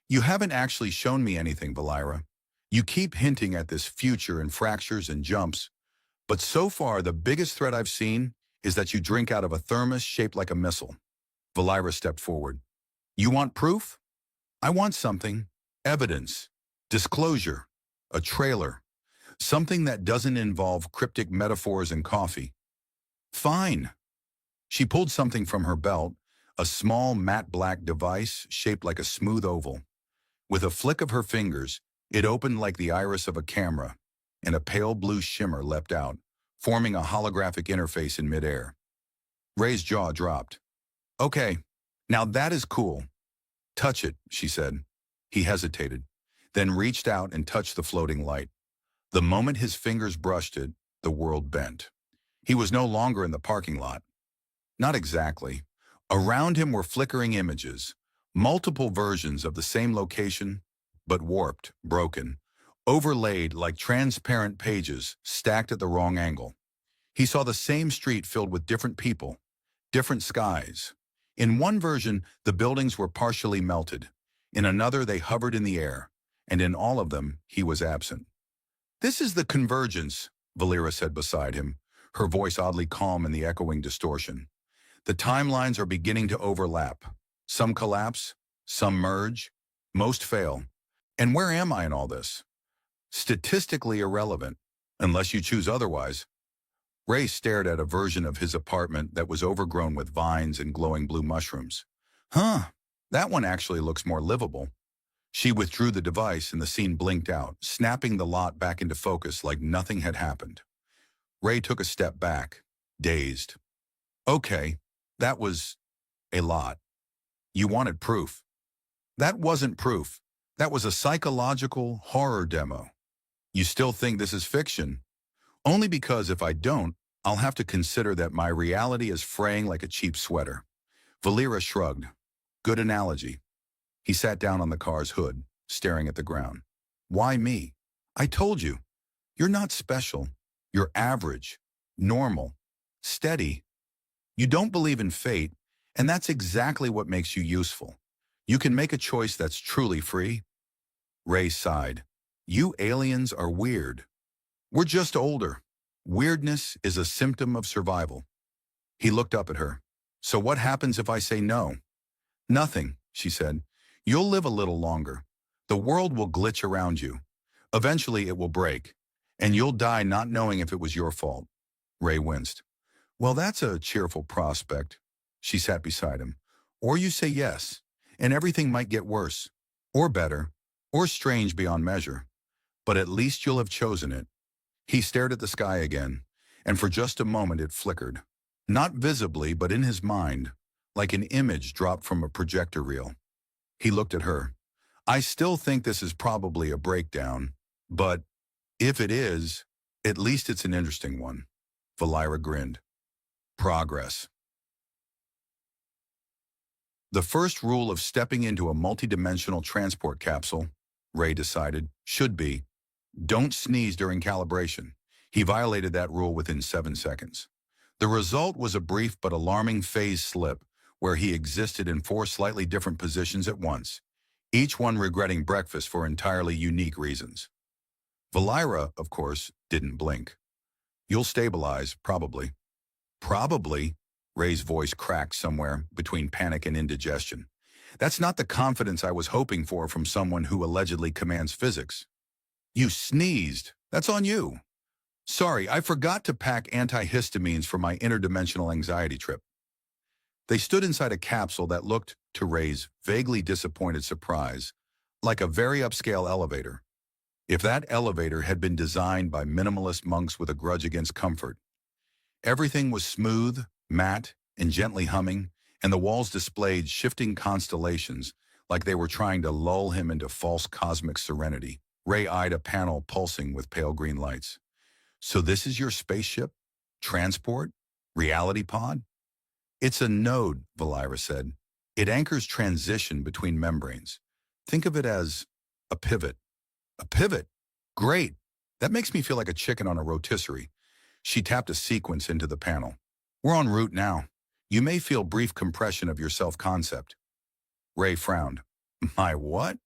"You haven't actually shown me anything, Valera. You keep hinting at this future and fractures and jumps, but so far the biggest threat I've seen is that you drink out of a thermos shaped like a missile." Valera stepped forward. "You want proof? I want something. Evidence. Disclosure. A trailer. Something that doesn't involve cryptic metaphors and coffee." "Fine." She pulled something from her belt, a small matte black device shaped like a smooth oval. With a flick of her fingers, it opened like the iris of a camera, and a pale blue shimmer leapt out, forming a holographic interface in midair. Ray's jaw dropped. "Okay, now that is cool." "Touch it," she said. He hesitated, then reached out and touched the floating light. The moment his fingers brushed it, the world bent. He was no longer in the parking lot. Not exactly. Around him were flickering images, multiple versions of the same location, but warped, broken, overlaid like transparent pages stacked at the wrong angle. He saw the same street filled with different people, different skies. In one version, the buildings were partially melted. In another, they hovered in the air. And in all of them, he was absent. "This is the convergence," Valera said beside him, her voice oddly calm in the echoing distortion. "The timelines are beginning to overlap. Some collapse, some merge, most fail. And where am I in all this? Statistically irrelevant, unless you choose otherwise." Ray stared at a version of his apartment that was overgrown with vines and glowing blue mushrooms. "Huh, that one actually looks more livable." She withdrew the device and the scene blinked out, snapping the lot back into focus like nothing had happened. Ray took a step back, dazed. "Okay, that was a lot. You wanted proof." "That wasn't proof. That was a psychological horror demo." "You still think this is fiction?" "Only because if I don't, I'll have to consider that my reality is fraying like a cheap sweater." Valera shrugged. "Good analogy." He sat down on the car's hood, staring at the ground. "Why me? I told you. You're not special. You're average, normal, steady. You don't believe in fate, and that's exactly what makes you useful. You can make a choice that's truly free." Ray sighed. "You aliens are weird." "We're just older. Weirdness is a symptom of survival." He looked up at her. "So what happens if I say no?" "Nothing," she said. "You'll live a little longer. The world will glitch around you. Eventually it will break, and you'll die not knowing if it was your fault." Ray winced. "Well, that's a cheerful prospect." She sat beside him. "Or you say yes, and everything might get worse, or better, or strange beyond measure. But at least you'll have chosen it." He stared at the sky again, and for just a moment it flickered. Not visibly, but in his mind, like an image dropped from a projector reel. He looked at her. "I still think this is probably a breakdown, but if it is, at least it's an interesting one." Valera grinned. Progress. The first rule of stepping into a multidimensional transport capsule, Ray decided, should be, don't sneeze during calibration. He violated that rule within 7 seconds. The result was a brief but alarming phase slip where he existed in 4 slightly different positions at once, each one regretting breakfast for entirely unique reasons. Valera, of course, didn't blink. "You'll stabilize, probably." "Probably?" Ray's voice cracked somewhere between panic and indigestion. "That's not the confidence I was hoping for from someone who allegedly commands physics." "You sneezed. That's on you." "Sorry, I forgot to pack antihistamines for my interdimensional anxiety trip." They stood inside a capsule that looked, to Ray's vaguely disappointed surprise, like a very upscale elevator. If that elevator had been designed by minimalist monks with a grudge against comfort. Everything was smooth, matte, and gently humming, and the walls displayed shifting constellations like they were trying to lull him into false cosmic serenity. Ray eyed a panel pulsing with pale green lights. "So this is your spaceship? Transport? Reality pod?" "It's a node," Valera said. "It anchors transition between membranes. Think of it as a pivot." "A pivot? Great. That makes me feel like a chicken on a rotisserie." She tapped a sequence into the panel. "We're en route now. You may feel brief compression of your self-concept." Ray frowned. "My what?"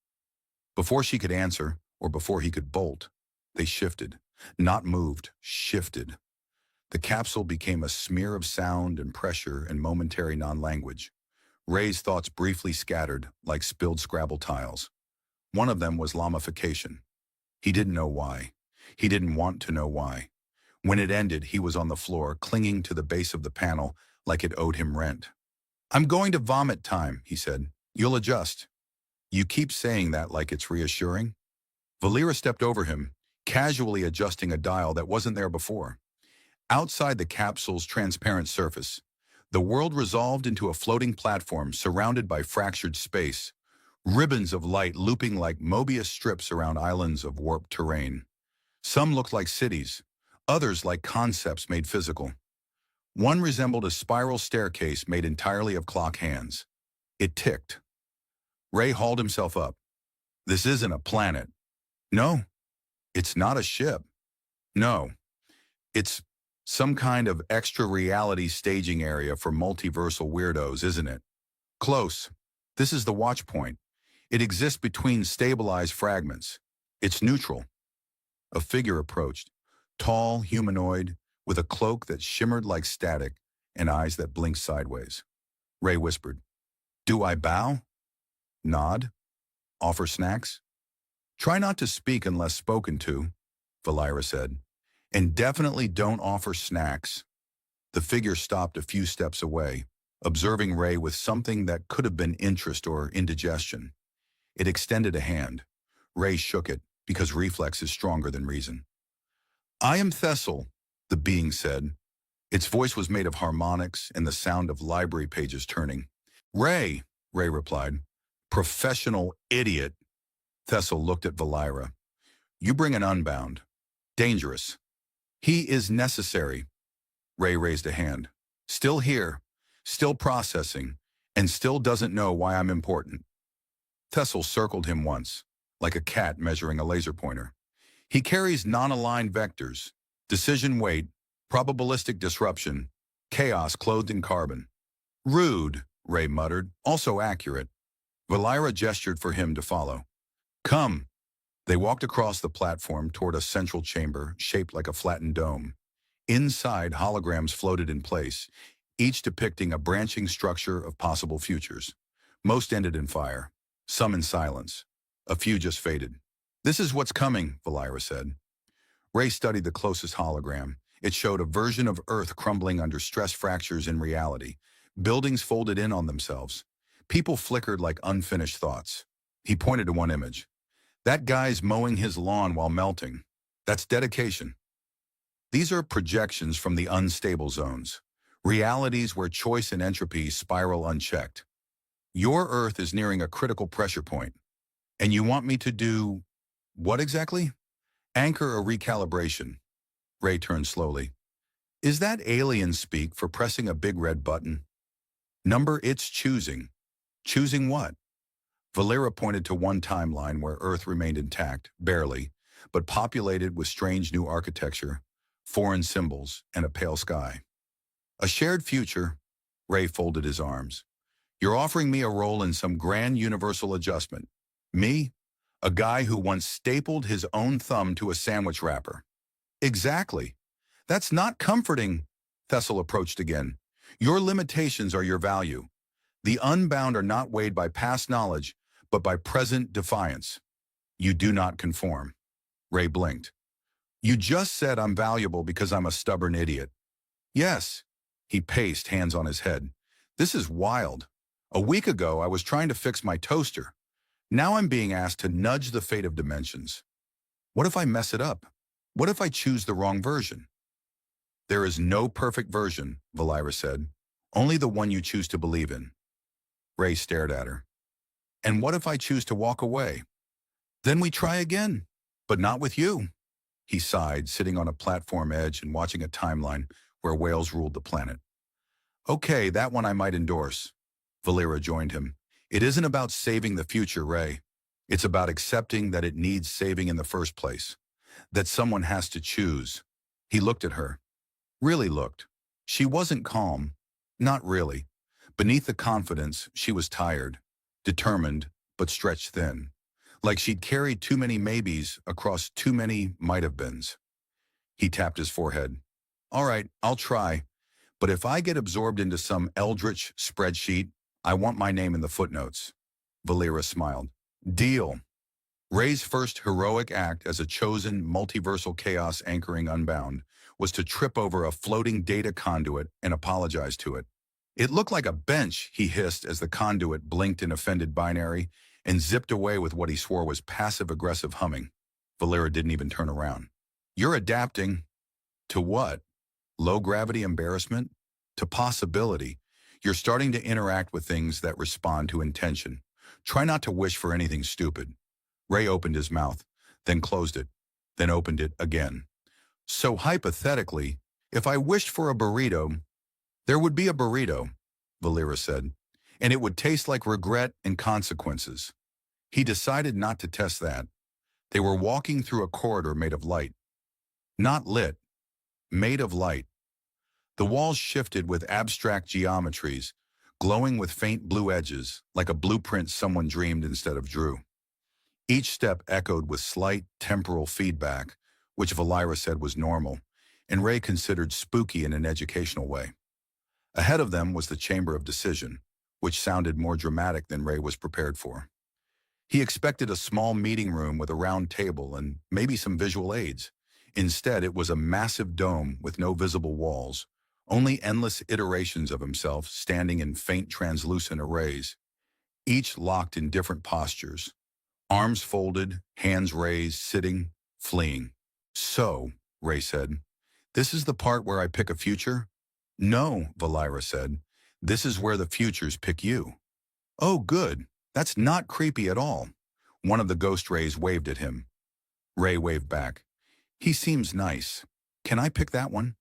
Before she could answer, or before he could bolt, they shifted. Not moved, shifted. The capsule became a smear of sound and pressure and momentary non-language. Ray's thoughts briefly scattered, like spilled Scrabble tiles. One of them was llamification. He didn't know why. He didn't want to know why. When it ended, he was on the floor, clinging to the base of the panel like it owed him rent. "I'm going to vomit time," he said. "You'll adjust." "You keep saying that like it's reassuring." Valera stepped over him, casually adjusting a dial that wasn't there before. Outside the capsule's transparent surface, the world resolved into a floating platform surrounded by fractured space, ribbons of light looping like Mobius strips around islands of warped terrain. Some looked like cities, others like concepts made physical. One resembled a spiral staircase made entirely of clock hands. It ticked. Ray hauled himself up. "This isn't a planet." "No. It's not a ship." "No. It's Some kind of extra reality staging area for multiversal weirdos, isn't it? Close. This is the watch point. It exists between stabilized fragments. It's neutral. A figure approached, tall, humanoid, with a cloak that shimmered like static and eyes that blinked sideways. Ray whispered, "Do I bow? Nod? Offer snacks?" "Try not to speak unless spoken to," Valira said. "And definitely don't offer snacks." The figure stopped a few steps away, observing Ray with something that could have been interest or indigestion. It extended a hand. Ray shook it, because reflex is stronger than reason. "I am Thessel," the being said. Its voice was made of harmonics and the sound of library pages turning. "Ray," Ray replied. "Professional idiot." Thessel looked at Valira. "You bring an unbound. Dangerous." "He is necessary." Ray raised a hand. "Still here, still processing, and still doesn't know why I'm important." Thessel circled him once, like a cat measuring a laser pointer. "He carries non-aligned vectors, decision weight, probabilistic disruption, chaos clothed in carbon." "Rude," Ray muttered, "also accurate." Valira gestured for him to follow. "Come." They walked across the platform toward a central chamber shaped like a flattened dome. Inside, holograms floated in place, each depicting a branching structure of possible futures. Most ended in fire, some in silence. A few just faded. "This is what's coming," Valira said. Ray studied the closest hologram. It showed a version of Earth crumbling under stress fractures in reality. Buildings folded in on themselves. People flickered like unfinished thoughts. He pointed to one image. "That guy's mowing his lawn while melting. That's dedication." These are projections from the unstable zones, realities where choice and entropy spiral unchecked. Your Earth is nearing a critical pressure point, and you want me to do what exactly? "Anchor a recalibration." Ray turned slowly. "Is that alien speak for pressing a big red button?" "Number it's choosing." "Choosing what?" Valera pointed to one timeline where Earth remained intact, barely, but populated with strange new architecture, foreign symbols, and a pale sky. "A shared future." Ray folded his arms. "You're offering me a role in some grand universal adjustment. Me? A guy who once stapled his own thumb to a sandwich wrapper." "Exactly. That's not comforting." Thessel approached again. "Your limitations are your value. The unbound are not weighed by past knowledge, but by present defiance." "You do not conform." Ray blinked. "You just said I'm valuable because I'm a stubborn idiot." "Yes." He paced, hands on his head. "This is wild. A week ago, I was trying to fix my toaster. Now I'm being asked to nudge the fate of dimensions. What if I mess it up? What if I choose the wrong version?" "There is no perfect version," Valira said. "Only the one you choose to believe in." Ray stared at her. "And what if I choose to walk away?" "Then we try again. But not with you." He sighed, sitting on a platform edge and watching a timeline where whales ruled the planet. "Okay, that one I might endorse." Valera joined him. "It isn't about saving the future, Ray. It's about accepting that it needs saving in the first place. That someone has to choose." He looked at her. Really looked. She wasn't calm. Not really. Beneath the confidence, she was tired, determined, but stretched thin. Like she'd carried too many maybes across too many might-have-beens. He tapped his forehead. "All right, I'll try. But if I get absorbed into some eldritch spreadsheet, I want my name in the footnotes." Valera smiled. "Deal." Ray's first heroic act as a chosen multiversal chaos anchoring Unbound was to trip over a floating data conduit and apologize to it. "It looked like a bench," he hissed as the conduit blinked in offended binary and zipped away with what he swore was passive-aggressive humming. Valera didn't even turn around. "You're adapting." "To what? Low-gravity embarrassment?" "To possibility. You're starting to interact with things that respond to intention. Try not to wish for anything stupid." Ray opened his mouth, then closed it, then opened it again. "So hypothetically, if I wished for a burrito—" "There would be a burrito," Valera said, "and it would taste like regret and consequences." He decided not to test that. They were walking through a corridor made of light. Not lit, made of light. The walls shifted with abstract geometries, glowing with faint blue edges, like a blueprint someone dreamed instead of drew. Each step echoed with slight temporal feedback, which Valira said was normal, and Ray considered spooky in an educational way. Ahead of them was the Chamber of Decision, which sounded more dramatic than Ray was prepared for. He expected a small meeting room with a round table and maybe some visual aids. Instead, it was a massive dome with no visible walls, only endless iterations of himself standing in faint translucent arrays, each locked in different postures. Arms folded, hands raised, sitting, fleeing. So, Ray said, this is the part where I pick a future? No, Valira said. This is where the futures pick you. Oh, good. That's not creepy at all. One of the ghost rays waved at him. Ray waved back. He seems nice. Can I pick that one?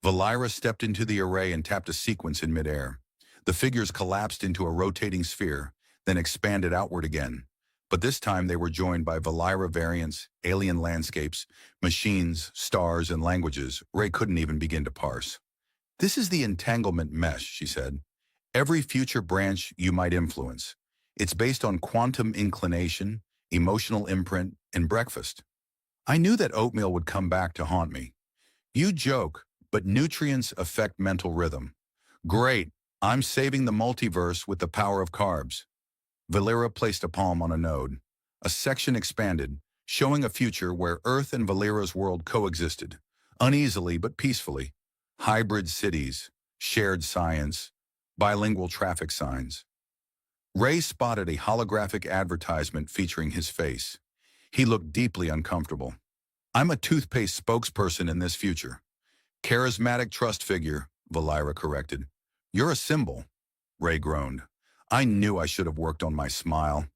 Valira stepped into the array and tapped a sequence in midair. The figures collapsed into a rotating sphere, then expanded outward again. But this time they were joined by Valira variants, alien landscapes, machines, stars, and languages Ray couldn't even begin to parse. This is the entanglement mesh, she said. Every future branch you might influence. It's based on quantum inclination, emotional imprint, and breakfast. I knew that oatmeal would come back to haunt me. You joke, but nutrients affect mental rhythm. Great, I'm saving the multiverse with the power of carbs. Valira placed a palm on a node. A section expanded, showing a future where Earth and Valira's world coexisted, uneasily but peacefully. Hybrid cities, shared science, bilingual traffic signs. Ray spotted a holographic advertisement featuring his face. He looked deeply uncomfortable. I'm a toothpaste spokesperson in this future. Charismatic trust figure, Valira corrected. You're a symbol, Ray groaned. I knew I should have worked on my smile.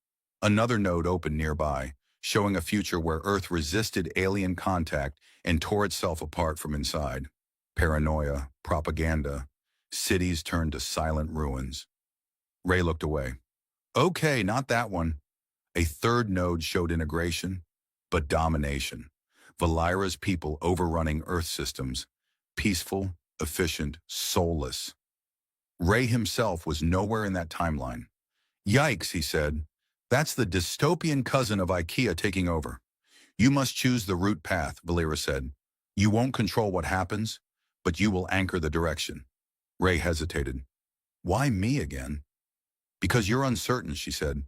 Another node opened nearby, showing a future where Earth resisted alien contact and tore itself apart from inside. Paranoia, propaganda, cities turned to silent ruins. Ray looked away. Okay, not that one. A third node showed integration, but domination. Valira's people overrunning Earth systems, peaceful, efficient, soulless. Ray himself was nowhere in that timeline. Yikes, he said. That's the dystopian cousin of IKEA taking over. You must choose the route path, Valira said. You won't control what happens, but you will anchor the direction. Ray hesitated. Why me again? Because you're uncertain, she said.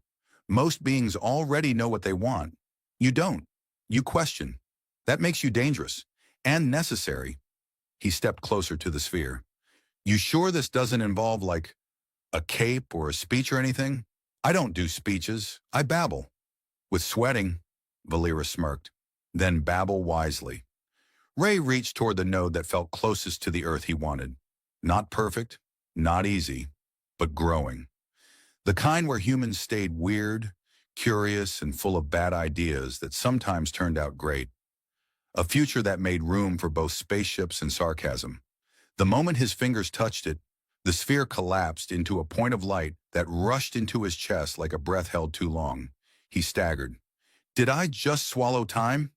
Most beings already know what they want. You don't. You question. That makes you dangerous and necessary. He stepped closer to the sphere. You sure this doesn't involve, like, a cape or a speech or anything? I don't do speeches. I babble. With sweating, Valira smirked. Then babble wisely. Ray reached toward the node that felt closest to the Earth he wanted. Not perfect, not easy, but growing. The kind where humans stayed weird, curious, and full of bad ideas that sometimes turned out great. A future that made room for both spaceships and sarcasm. The moment his fingers touched it, the sphere collapsed into a point of light that rushed into his chest like a breath held too long. He staggered. Did I just swallow time?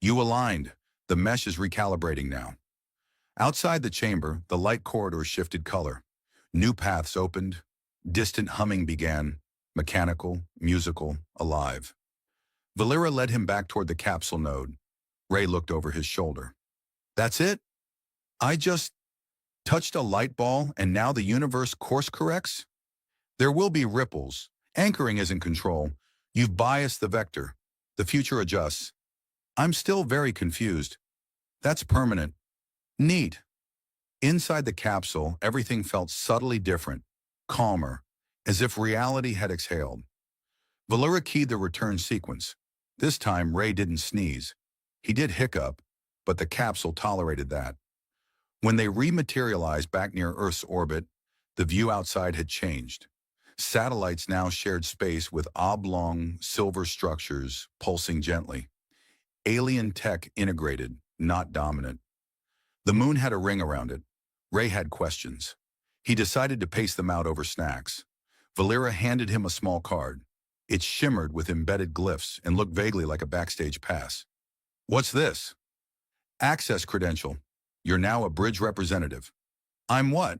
You aligned. The mesh is recalibrating now. Outside the chamber, the light corridor shifted color. New paths opened. Distant humming began, mechanical, musical, alive. Valira led him back toward the capsule node. Ray looked over his shoulder. That's it? I just touched a light ball and now the universe course corrects? There will be ripples. Anchoring is in control. You've biased the vector. The future adjusts. I'm still very confused. That's permanent. Neat. Inside the capsule, everything felt subtly different, calmer, as if reality had exhaled. Valira keyed the return sequence. This time, Ray didn't sneeze. He did hiccup, but the capsule tolerated that. When they rematerialized back near Earth's orbit, the view outside had changed. Satellites now shared space with oblong, silver structures pulsing gently. Alien tech integrated, not dominant. The moon had a ring around it. Ray had questions. He decided to pace them out over snacks. Valira handed him a small card. It shimmered with embedded glyphs and looked vaguely like a backstage pass. What's this? Access credential. You're now a bridge representative. I'm what?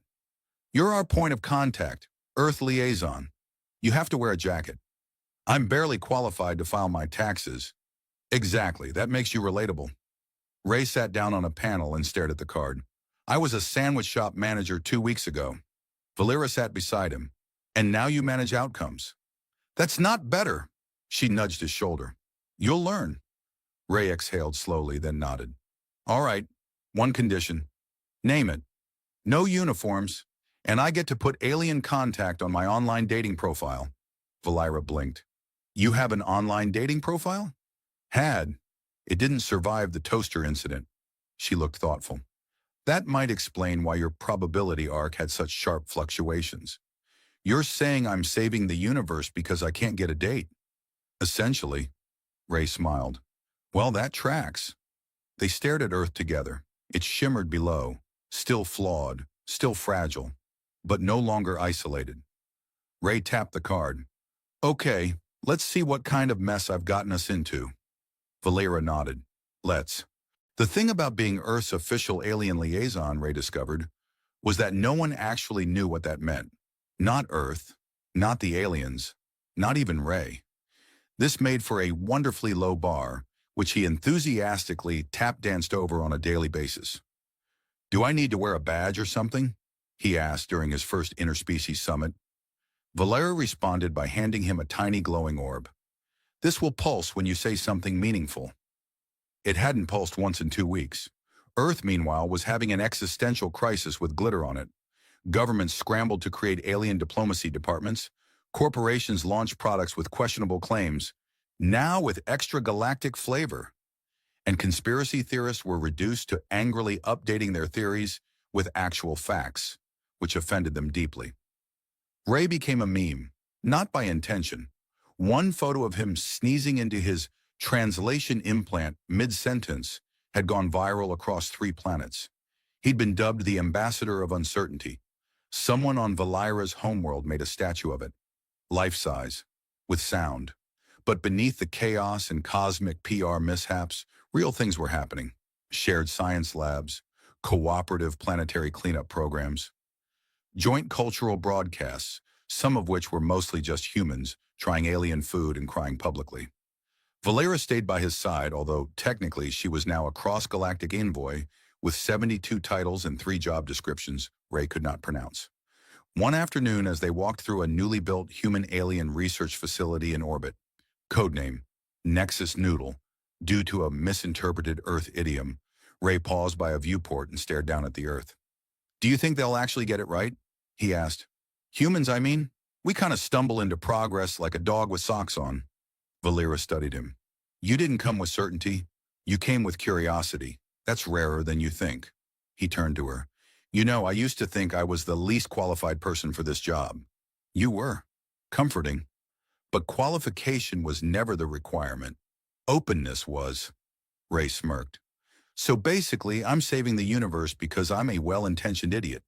You're our point of contact, Earth liaison. You have to wear a jacket. I'm barely qualified to file my taxes. Exactly, that makes you relatable. Ray sat down on a panel and stared at the card. I was a sandwich shop manager 2 weeks ago. Valera sat beside him. And now you manage outcomes. That's not better. She nudged his shoulder. You'll learn. Ray exhaled slowly, then nodded. All right, one condition. Name it. No uniforms, and I get to put alien contact on my online dating profile. Valera blinked. You have an online dating profile? Had. It didn't survive the toaster incident. She looked thoughtful. That might explain why your probability arc had such sharp fluctuations. You're saying I'm saving the universe because I can't get a date. Essentially. Ray smiled. Well, that tracks. They stared at Earth together. It shimmered below, still flawed, still fragile, but no longer isolated. Ray tapped the card. Okay, let's see what kind of mess I've gotten us into. Valera nodded. Let's. The thing about being Earth's official alien liaison, Ray discovered, was that no one actually knew what that meant. Not Earth, not the aliens, not even Ray. This made for a wonderfully low bar, which he enthusiastically tap-danced over on a daily basis. Do I need to wear a badge or something? He asked during his first interspecies summit. Valera responded by handing him a tiny glowing orb. This will pulse when you say something meaningful. It hadn't pulsed once in 2 weeks. Earth, meanwhile, was having an existential crisis with glitter on it. Governments scrambled to create alien diplomacy departments. Corporations launched products with questionable claims, now with extra galactic flavor. And conspiracy theorists were reduced to angrily updating their theories with actual facts, which offended them deeply. Ray became a meme, not by intention. One photo of him sneezing into his translation implant mid-sentence had gone viral across 3 planets. He'd been dubbed the ambassador of uncertainty. Someone on Valera's homeworld made a statue of it, life-size, with sound. But beneath the chaos and cosmic PR mishaps, real things were happening. Shared science labs, cooperative planetary cleanup programs, joint cultural broadcasts, some of which were mostly just humans trying alien food and crying publicly. Valera stayed by his side, although technically she was now a cross-galactic envoy with 72 titles and 3 job descriptions Ray could not pronounce. One afternoon, as they walked through a newly built human-alien research facility in orbit, codename Nexus Noodle, due to a misinterpreted Earth idiom, Ray paused by a viewport and stared down at the Earth. Do you think they'll actually get it right? He asked. Humans, I mean? We kind of stumble into progress like a dog with socks on. Valera studied him. You didn't come with certainty. You came with curiosity. That's rarer than you think. He turned to her. You know, I used to think I was the least qualified person for this job. You were. Comforting. But qualification was never the requirement. Openness was. Ray smirked. So basically, I'm saving the universe because I'm a well-intentioned idiot.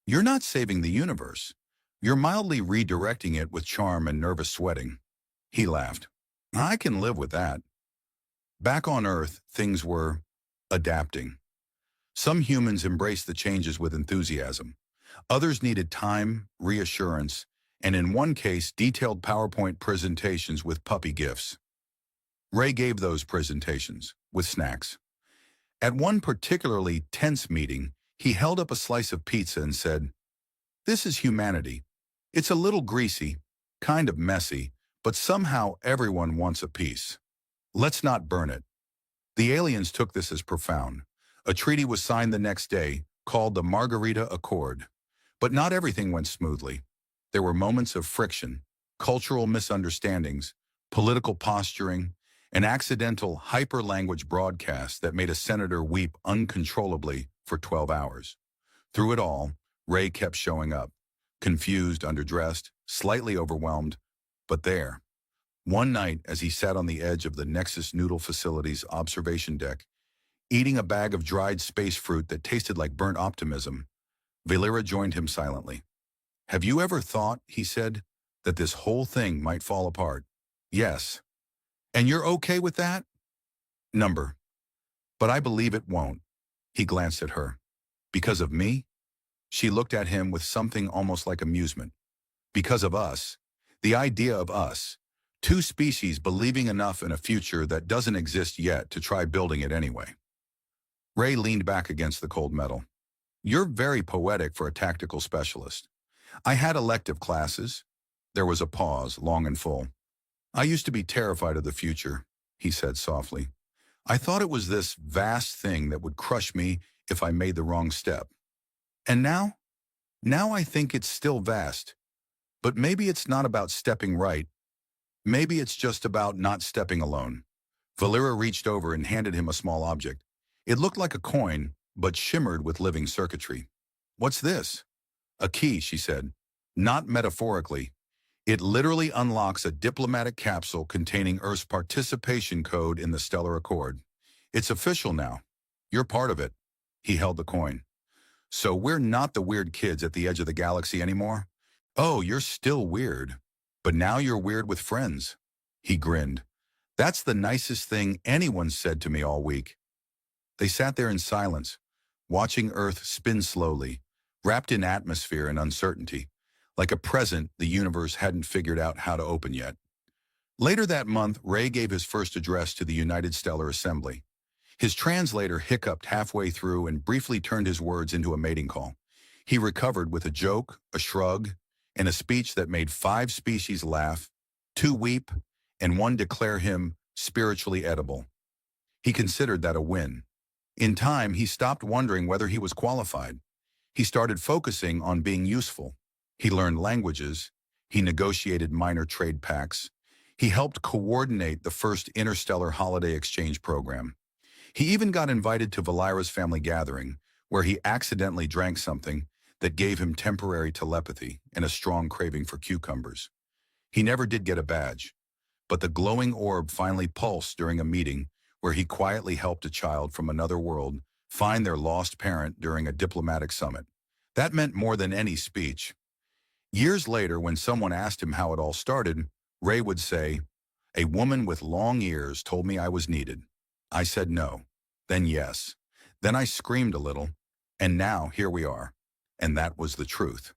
You're not saving the universe. You're mildly redirecting it with charm and nervous sweating. He laughed. I can live with that. Back on Earth, things were adapting. Some humans embraced the changes with enthusiasm. Others needed time, reassurance, and in one case, detailed PowerPoint presentations with puppy gifs. Ray gave those presentations, with snacks. At one particularly tense meeting, he held up a slice of pizza and said, This is humanity. It's a little greasy, kind of messy, but somehow everyone wants a piece. Let's not burn it. The aliens took this as profound. A treaty was signed the next day, called the Margarita Accord. But not everything went smoothly. There were moments of friction, cultural misunderstandings, political posturing, an accidental hyperlanguage broadcast that made a senator weep uncontrollably for 12 hours. Through it all, Ray kept showing up, confused, underdressed, slightly overwhelmed, but there. One night, as he sat on the edge of the Nexus Noodle facility's observation deck, eating a bag of dried space fruit that tasted like burnt optimism, Valera joined him silently. Have you ever thought, he said, that this whole thing might fall apart? Yes. And you're okay with that? Number. But I believe it won't. He glanced at her. Because of me? She looked at him with something almost like amusement. Because of us. The idea of us. Two species believing enough in a future that doesn't exist yet to try building it anyway. Ray leaned back against the cold metal. You're very poetic for a tactical specialist. I had elective classes. There was a pause, long and full. I used to be terrified of the future, he said softly. I thought it was this vast thing that would crush me if I made the wrong step. And now? Now I think it's still vast. But maybe it's not about stepping right. Maybe it's just about not stepping alone. Valera reached over and handed him a small object. It looked like a coin, but shimmered with living circuitry. What's this? A key, she said. Not metaphorically. It literally unlocks a diplomatic capsule containing Earth's participation code in the Stellar Accord. It's official now. You're part of it. He held the coin. So we're not the weird kids at the edge of the galaxy anymore? Oh, you're still weird. But now you're weird with friends. He grinned. That's the nicest thing anyone said to me all week. They sat there in silence, watching Earth spin slowly, wrapped in atmosphere and uncertainty, like a present the universe hadn't figured out how to open yet. Later that month, Ray gave his first address to the United Stellar Assembly. His translator hiccuped halfway through and briefly turned his words into a mating call. He recovered with a joke, a shrug, and a speech that made 5 species laugh, 2 weep, and 1 declare him spiritually edible. He considered that a win. In time, he stopped wondering whether he was qualified. He started focusing on being useful. He learned languages. He negotiated minor trade pacts. He helped coordinate the first interstellar holiday exchange program. He even got invited to Valera's family gathering, where he accidentally drank something that gave him temporary telepathy and a strong craving for cucumbers. He never did get a badge, but the glowing orb finally pulsed during a meeting where he quietly helped a child from another world find their lost parent during a diplomatic summit. That meant more than any speech. Years later, when someone asked him how it all started, Ray would say, "A woman with long ears told me I was needed. I said no, then yes. Then I screamed a little, and now here we are." And that was the truth.